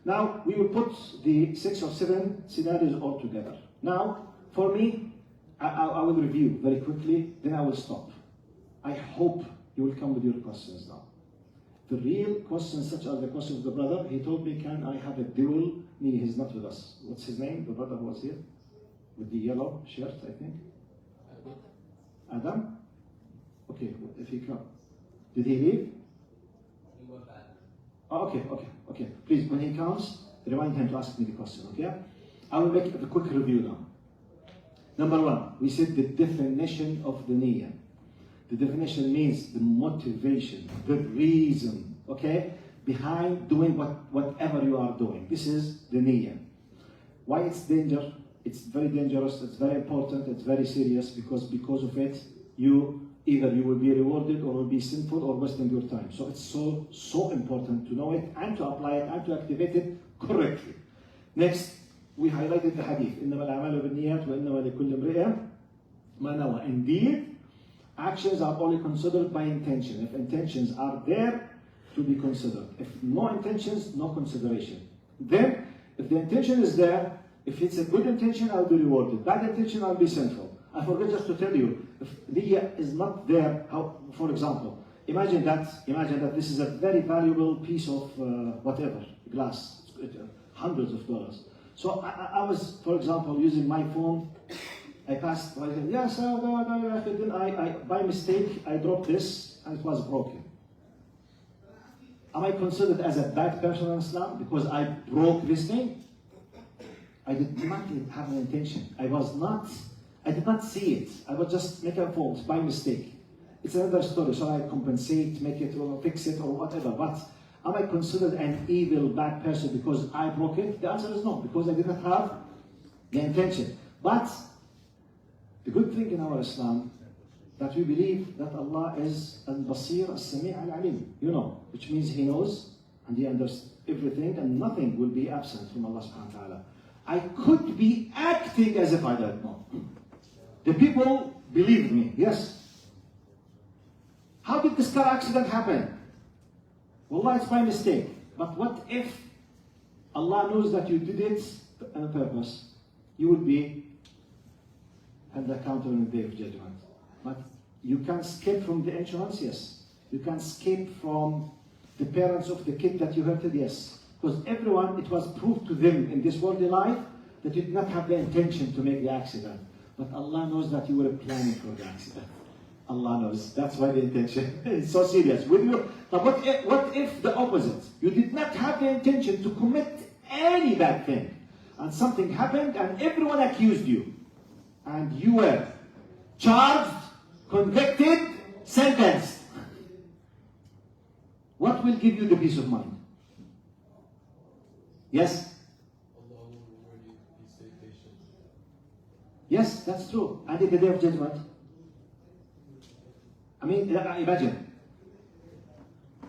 Speaker 1: Now, we will put the 6 or 7 scenarios all together. Now, for me, I will review very quickly, then I will stop. I hope you will come with your questions now. The real questions, such as the question of the brother, he told me, can I have a dual knee? He's not with us. What's his name? The brother who was here? With the yellow shirt, I think. Adam? Okay, if he come. Did he leave?
Speaker 3: He went back.
Speaker 1: Oh, okay. Please, when he comes, remind him to ask me the question, okay? I will make a quick review now. Number 1, we said the definition of the niyyah. The definition means the motivation, the reason, okay, behind doing whatever you are doing. This is the niyyah. Why it's danger? It's very dangerous, it's very important, it's very serious, because of it, either you will be rewarded or will be sinful or wasting your time. So it's so important to know it and to apply it and to activate it correctly. Next, we highlighted the hadith. إنما الأعمال بالنيات وإنما لكل امرئ ما نوى. Indeed, actions are only considered by intention. If intentions are there, to be considered. If no intentions, no consideration. Then, if the intention is there, if it's a good intention, I'll be rewarded. Bad intention, I'll be sinful. I forgot just to tell you, if niyyah is not there, for example, imagine that this is a very valuable piece of glass, hundreds of dollars. So I was, for example, using my phone. I passed, I said, yes, then I by mistake, I dropped this and it was broken. Am I considered as a bad person in Islam because I broke this thing? I did not have an intention. I did not see it. I was just making a fault by mistake. It's another story. So I compensate, make it or fix it or whatever. But am I considered an evil, bad person because I broke it? The answer is no, because I did not have the intention. But the good thing in our Islam, that we believe that Allah is al-Basir, al-Sami' al-Alim. Which means He knows and He understands everything and nothing will be absent from Allah subhanahu wa ta'ala. I could be acting as if I don't know. The people believed me, yes. How did this car accident happen? Wallah, it's by mistake. But what if Allah knows that you did it on purpose? You would be held accountable on the day of judgment. But you can escape from the insurance, yes. You can escape from the parents of the kid that you hurted, yes. Because everyone, it was proved to them in this worldly life that you did not have the intention to make the accident. But Allah knows that you were planning for the accident. Allah knows. That's why the intention is so serious. But what if the opposite? You did not have the intention to commit any bad thing. And something happened and everyone accused you. And you were charged, convicted, sentenced. What will give you the peace of mind? Yes?
Speaker 4: Allah will reward you if you stay patient.
Speaker 1: Yes, that's true. And in the day of judgment, I mean, imagine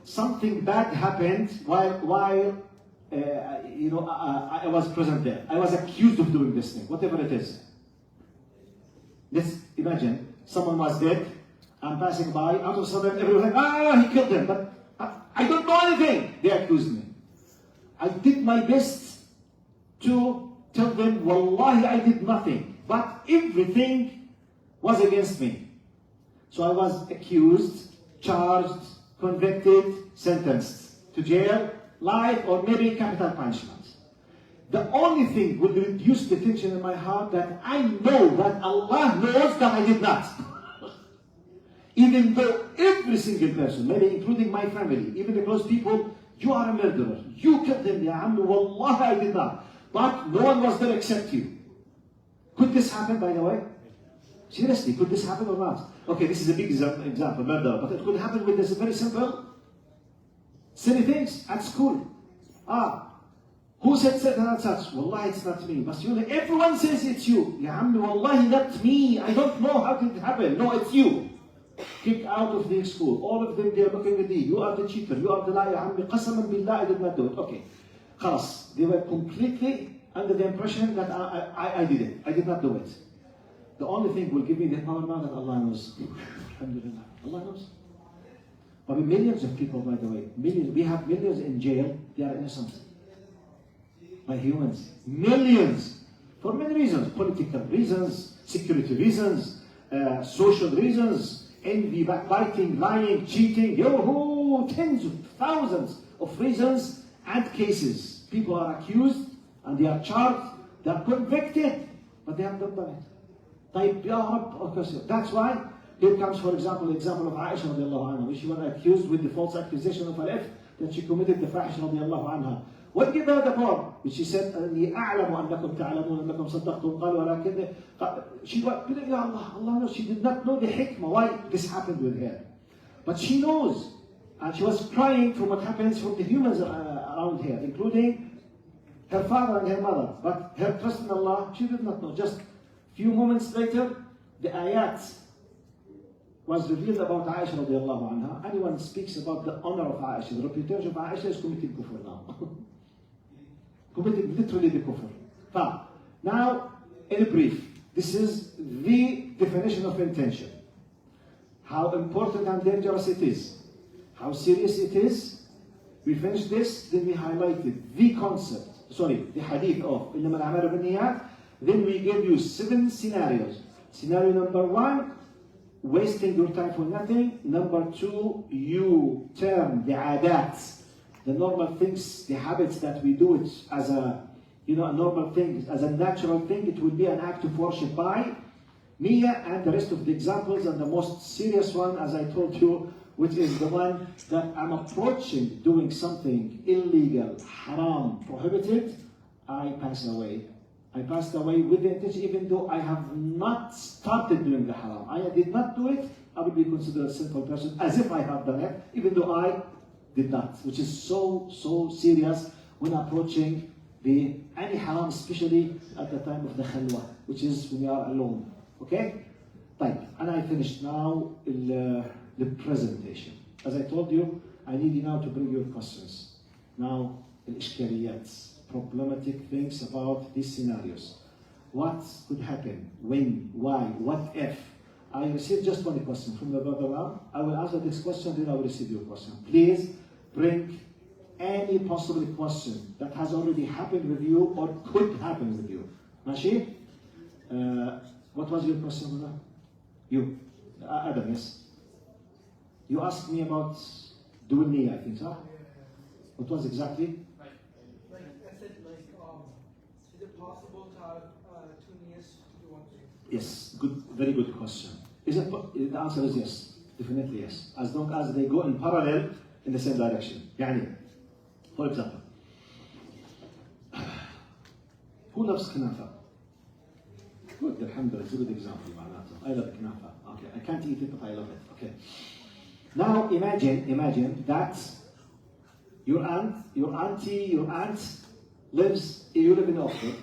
Speaker 1: something bad happened while I was present there. I was accused of doing this thing, whatever it is. Let's imagine someone was dead. I'm passing by. Out of a sudden, everyone he killed him. But I don't know anything. They accused me. I did my best to tell them, Wallahi, I did nothing. But everything was against me. So I was accused, charged, convicted, sentenced to jail, life, or maybe capital punishment. The only thing would reduce the tension in my heart that I know that Allah knows that I did not. Even though every single person, maybe including my family, even the close people, you are a murderer. You killed him, ya Ammi, Wallahi I did not. But no one was there except you. Could this happen, by the way? Seriously, could this happen or not? Okay, this is a big example, murder, but it could happen with this very simple, silly things at school. Who said that such? Wallahi, it's not me. But everyone says it's you. Ya Ammi, Wallahi, not me. I don't know how did it happen. No, it's you. Kicked out of the school. All of them, they're looking at you. You are the cheater. You are the liar. Ya Ammi, qasaman billah, I did not do it. Okay. Khalas. They were completely under the impression that I did it. I did not do it. The only thing will give me the power now that Allah knows. Alhamdulillah. Allah knows. But millions of people, by the way, millions, we have millions in jail, they are innocent. By humans. Millions. For many reasons. Political reasons, security reasons, social reasons, envy, backbiting, lying, cheating, tens of thousands of reasons and cases. People are accused and they are charged, they are convicted, but they have not done it. That's why here comes, for example, the example of Aisha radiallahu anha, when she was accused with the false accusation of al-ifk that she committed the fahish radiallahu anha. What gave her the power? Which she said, أَنِّي أَعْلَمُ أَنَّكُمْ تَعْلَمُونَ أَنَّكُمْ صَدَّقْتُمْ قَالُوا وَلَكِنْ she believed Allah knows. She did not know the hikmah, why this happened with her. But she knows. And she was crying from what happens from the humans around her, including her father and her mother. But her trust in Allah, she did not know. Just few moments later, the ayat was revealed about Aisha radiallahu anha. Anyone speaks about the honor of Aisha, the reputation of Aisha is committing kufr now. Committing literally the kufr. Now, in brief, this is the definition of intention. How important and dangerous it is. How serious it is. We finished this, then we highlighted the concept, the hadith of إِنَّمَا الْأَعْمَالُ بِالنِّيَّاتِ. Then we gave you 7 scenarios. Scenario number 1, wasting your time for nothing. Number 2, you term the adat, the normal things, the habits that we do it as a normal thing, as a natural thing. It will be an act of worship by Mia and the rest of the examples. And the most serious one, as I told you, which is the one that I'm approaching doing something illegal, haram, prohibited, I pass away. I passed away with the intention, even though I have not started doing the haram. I did not do it, I would be considered a sinful person, as if I have done it, even though I did not. Which is so serious when approaching any haram, especially at the time of the khalwa, which is when you are alone. Okay? Right. And I finished now the presentation. As I told you, I need you now to bring your questions. Now, الإشكاليات, problematic things about these scenarios. What could happen? When? Why? What if? I received just one question from the brother now. I will answer this question, then I will receive your question. Please bring any possible question that has already happened with you or could happen with you. Mashi? What was your question, brother? You. Adam, yes. You asked me about doing me, I think, so? What was exactly?
Speaker 2: I said, is it possible to have 2 niyyahs to do one thing?
Speaker 1: Yes, good, very good question. The answer is yes, definitely yes. As long as they go in parallel in the same direction. Yani, for example, who loves knafa? Good, alhamdulillah, it's a good example. I love knafa. Okay, I can't eat it, but I love it. Okay. Now imagine that your auntie, your aunt lives, you live in Oxford,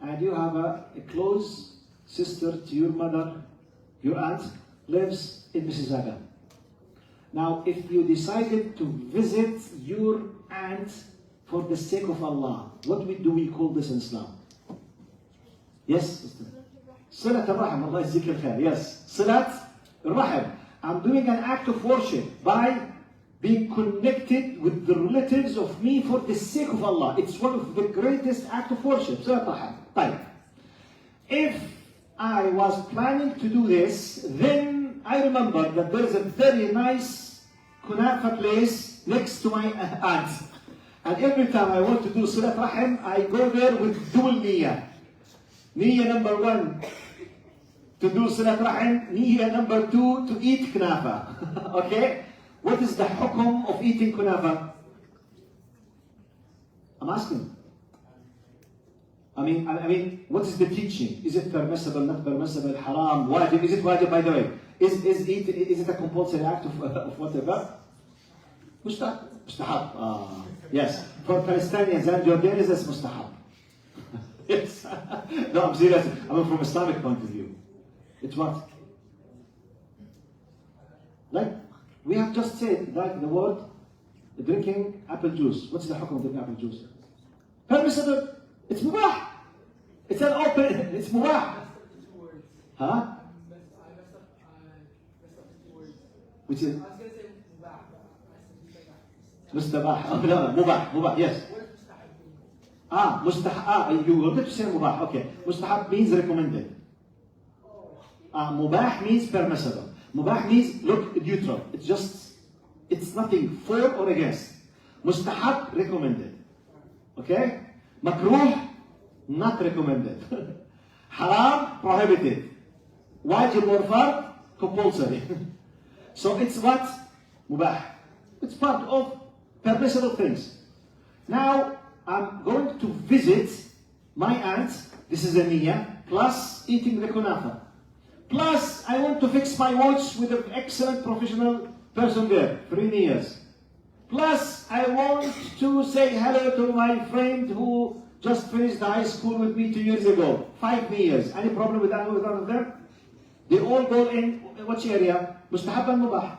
Speaker 1: and you have a close sister to your mother, your aunt lives in Mississauga. Now, if you decided to visit your aunt for the sake of Allah, what do we call this in Islam? Yes, sister. Salat al-Rahim, Allah yajzika al-khair. Yes, Salat al-Rahim. I'm doing an act of worship by being connected with the relatives of me for the sake of Allah. It's one of the greatest acts of worship. Salat al-Rahim. Right. If I was planning to do this, then I remember that there is a very nice kunafa place next to my aunt. And every time I want to do Salat Rahim, I go there with dual niyyah. Niyyah number 1, to do Salat Rahim. Niyyah number 2, to eat kunafa. Okay? What is the hukum of eating kunafa? I'm asking. I mean, what is the teaching? Is it permissible, not permissible, haram, wajib? Is it wajib, by the way? Is it a compulsory act of whatever? Mustahab. Yes. For Palestinians and Jordanians, it's mustahab. Yes. No, I'm serious. I mean, from Islamic point of view. It's what? Like, we have just said, like the word, drinking apple juice. What's the hukum of drinking apple juice? Permissible. It's mubah. It's an open, it's mubah. Huh?
Speaker 2: I messed up the words.
Speaker 1: Which is?
Speaker 2: I was going to say mubah, but I said
Speaker 1: Mustabah. Oh, no, mubah, yes.
Speaker 2: what does mustahab mean?
Speaker 1: Mustahab. You wanted to say mubah. Okay. Mustahab means recommended. Mubah means permissible. Mubah means, look, neutral. It's nothing for or against. Mustahab, recommended. Okay? Makruh, not recommended. Haram, prohibited. Wajib or fard, compulsory. So it's what? Mubah. It's part of permissible things. Now, I'm going to visit my aunt, this is a niyyah, plus eating the kunafa. Plus, I want to fix my watch with an excellent professional person there, 3 years. Plus, I want to say hello to my friend who just finished high school with me 2 years ago, 5 years. Any problem with that with one of them? They all go in which area? Mustahab and mubah.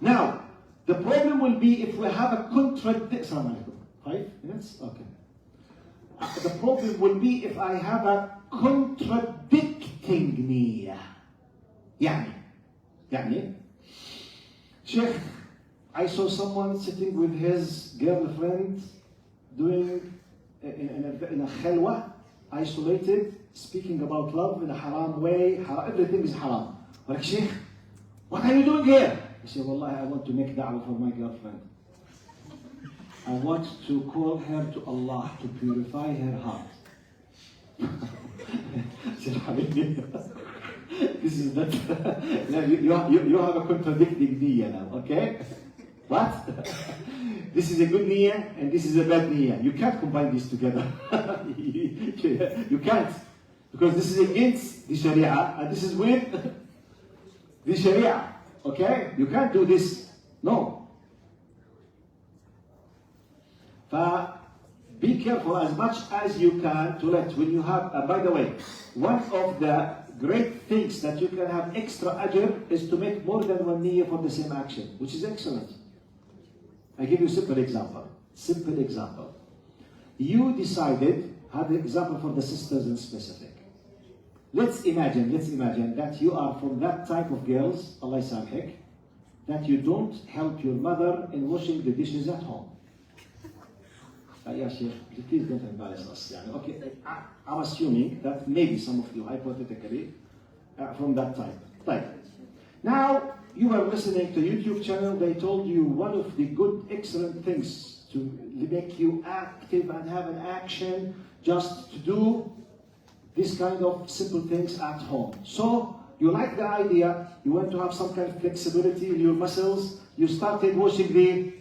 Speaker 1: Now, the problem will be if we have a contradiction. 5 minutes? Okay. The problem will be if I have a contradicting niyyah. يعني Sheikh, I saw someone sitting with his girlfriend doing in a khalwa, isolated, speaking about love in a haram way. Everything is haram. Like, Sheikh, what are you doing here? I said, Wallahi, I want to make da'wah for my girlfriend. I want to call her to Allah to purify her heart. I said, Habibi, this is not. You have a contradicting niyyah now, okay? What? This is a good niyyah and this is a bad niyyah. You can't combine these together. You can't. Because this is against the Sharia and this is with the Sharia. Okay? You can't do this. No. Be careful as much as you can to let when you have, by the way, one of the great things that you can have extra ajr is to make more than one niyyah for the same action, which is excellent. I give you a simple example. Simple example. You decided, have an example for the sisters in specific. Let's imagine that you are from that type of girls, Allah ysamhik, that you don't help your mother in washing the dishes at home. Yeah, Sheikh, please don't embarrass us. Okay, I'm assuming that maybe some of you, hypothetically, are from that type. Now, you were listening to a YouTube channel, they told you one of the good, excellent things to make you active and have an action, just to do this kind of simple things at home. So, you like the idea, you want to have some kind of flexibility in your muscles, you started washing the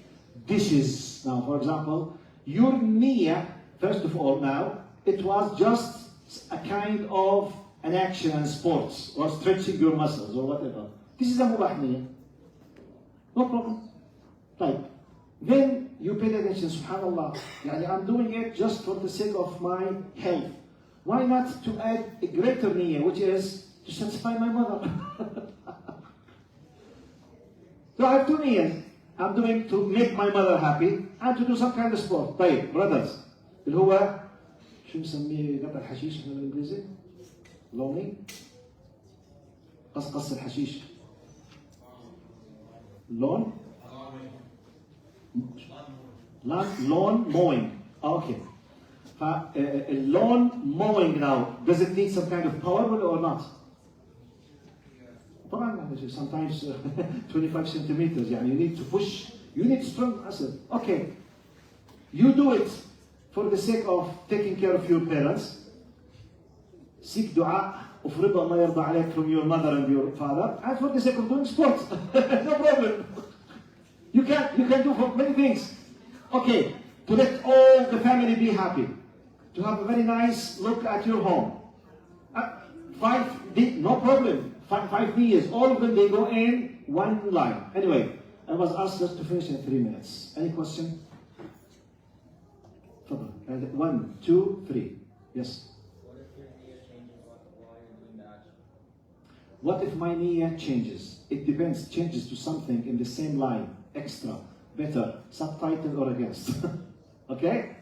Speaker 1: dishes. Now, for example, your niyyah, first of all now, it was just a kind of an action and sports, or stretching your muscles, or whatever. This is a mubah niyyah. No problem. Right. Then paid attention, subhanallah. يعني I'm doing it just for the sake of my health. Why not to add a greater niyyah, which is to satisfy my mother? So I have two niyyahs. I'm doing to make my mother happy and to do some kind of sport. طيب brothers اللي هو شو نسميه قطع الحشيش احنا بالانجليزي؟ لوني؟ قص الحشيش. لون؟ lawn mowing. Okay. Lawn mowing now, does it need some kind of power or not? Sometimes 25 centimeters. Yeah, you need to push. You need strong muscle. Okay. You do it for the sake of taking care of your parents. Seek dua. افرض الله يرضى عليك from your mother and your father, and for the sake of doing sports. No problem. You can do for many things. Okay, to let all the family be happy, to have a very nice look at your home. No problem. 5 years, all of them, they go in one line. Anyway, I was asked just to finish in 3 minutes. Any question? 1, 2, 3. Yes. What if my niyyah changes? It depends. Changes to something in the same line, extra, better, subtitle or against. Okay?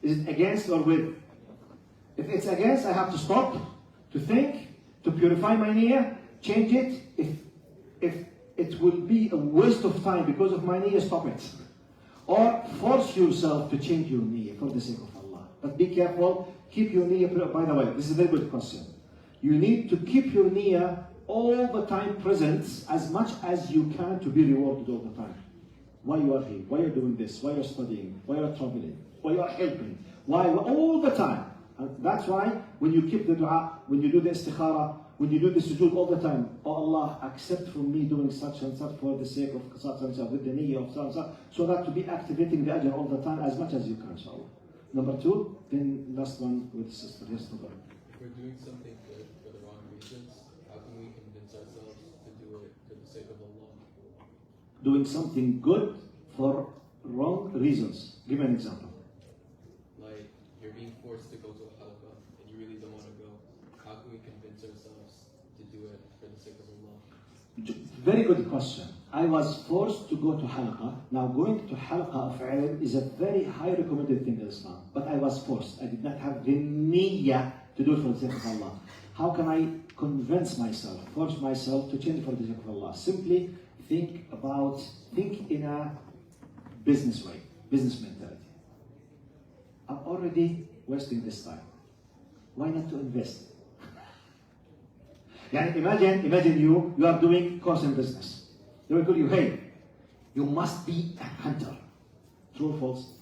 Speaker 1: Is it against or with? If it's against, I have to stop, to think, to purify my niyyah, change it. If it will be a waste of time because of my niyyah, stop it. Or force yourself to change your niyyah for the sake of Allah. But be careful, keep your niyyah. By the way, this is a very good question. You need to keep your niyyah all the time present as much as you can to be rewarded all the time. Why you are here, why you're doing this, why you're studying, why you're traveling, why you're helping, why all the time. And that's why when you keep the dua, when you do the istikhara, when you do the sujood all the time, oh Allah, accept from me doing such and such for the sake of such and such, with the niyyah of such and such, so that to be activating the ajr all the time as much as you can, inshallah. Number 2, then last one with the sister. Yes,
Speaker 4: If we're doing something good for the wrong reasons, how can we convince ourselves to do it for the sake of Allah?
Speaker 1: Doing something good for wrong reasons. Give me an example.
Speaker 4: Like, you're being forced to go to a halqa and you really don't want to go. How can we convince ourselves to do it for the sake of Allah?
Speaker 1: Very good question. I was forced to go to halqa. Now, going to halqa of ilm is a very high recommended thing in Islam. But I was forced. I did not have the niyyah to do it for the sake of Allah. How can I convince myself, force myself to change for the sake of Allah? Simply think in a business way, business mentality. I'm already wasting this time. Why not to invest? Imagine you are doing course in business. They will tell you, hey, you must be a hunter. True or false?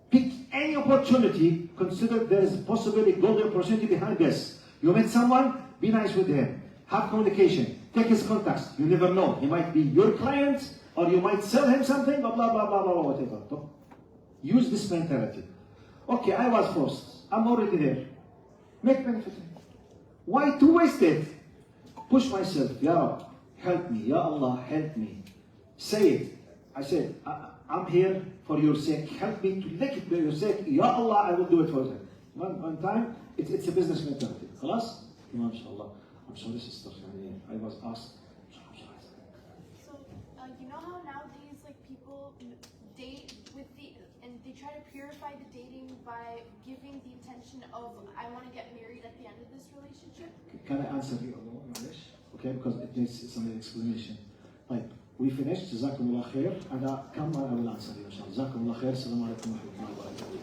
Speaker 1: Pick any opportunity, consider there is possibly golden opportunity behind this. You met someone, be nice with him. Have communication. Take his contacts. You never know. He might be your client, or you might sell him something, or blah, blah, blah, blah, whatever. Use this mentality. Okay, I was forced. I'm already there. Make benefit. Why to waste it? Push myself. Ya Rab, help me. Ya Allah, help me. Say it. I said, I'm here for your sake. Help me to make it for your sake. Ya Allah, I will do it for you. One time, it's a business mentality. خلاص? MashaAllah. I'm sorry, sister. I was asked.
Speaker 5: So, you know how nowadays, like, people date with and they try to purify the dating by giving the intention of, I want to get married at the end of this relationship?
Speaker 1: Can I answer you? Okay, because it needs some explanation. Like, we finished. Jazakumullah khair. And come on, I will answer you, inshallah. Jazakumullah khair. Assalamu alaikum wa rahmatullahi wa barakatuh.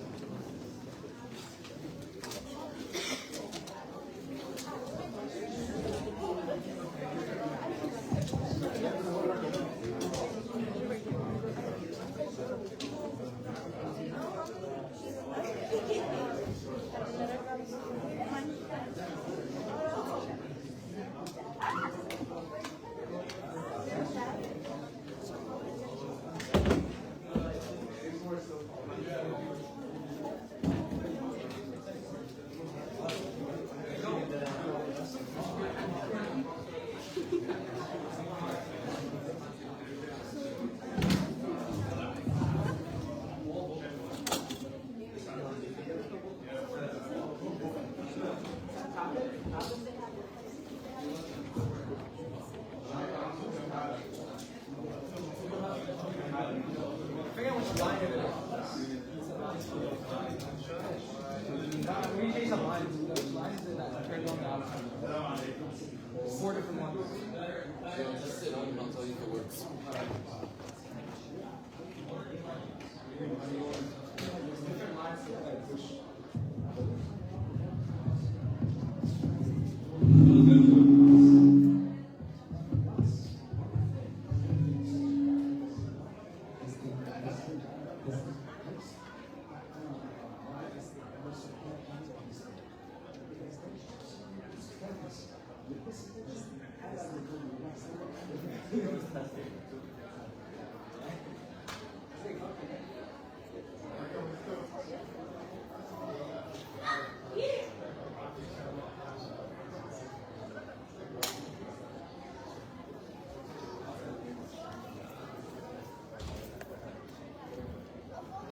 Speaker 2: We changed some lines. Those lines in that turned on now. 4 different ones.
Speaker 4: Just sit on and I'll tell you if it works.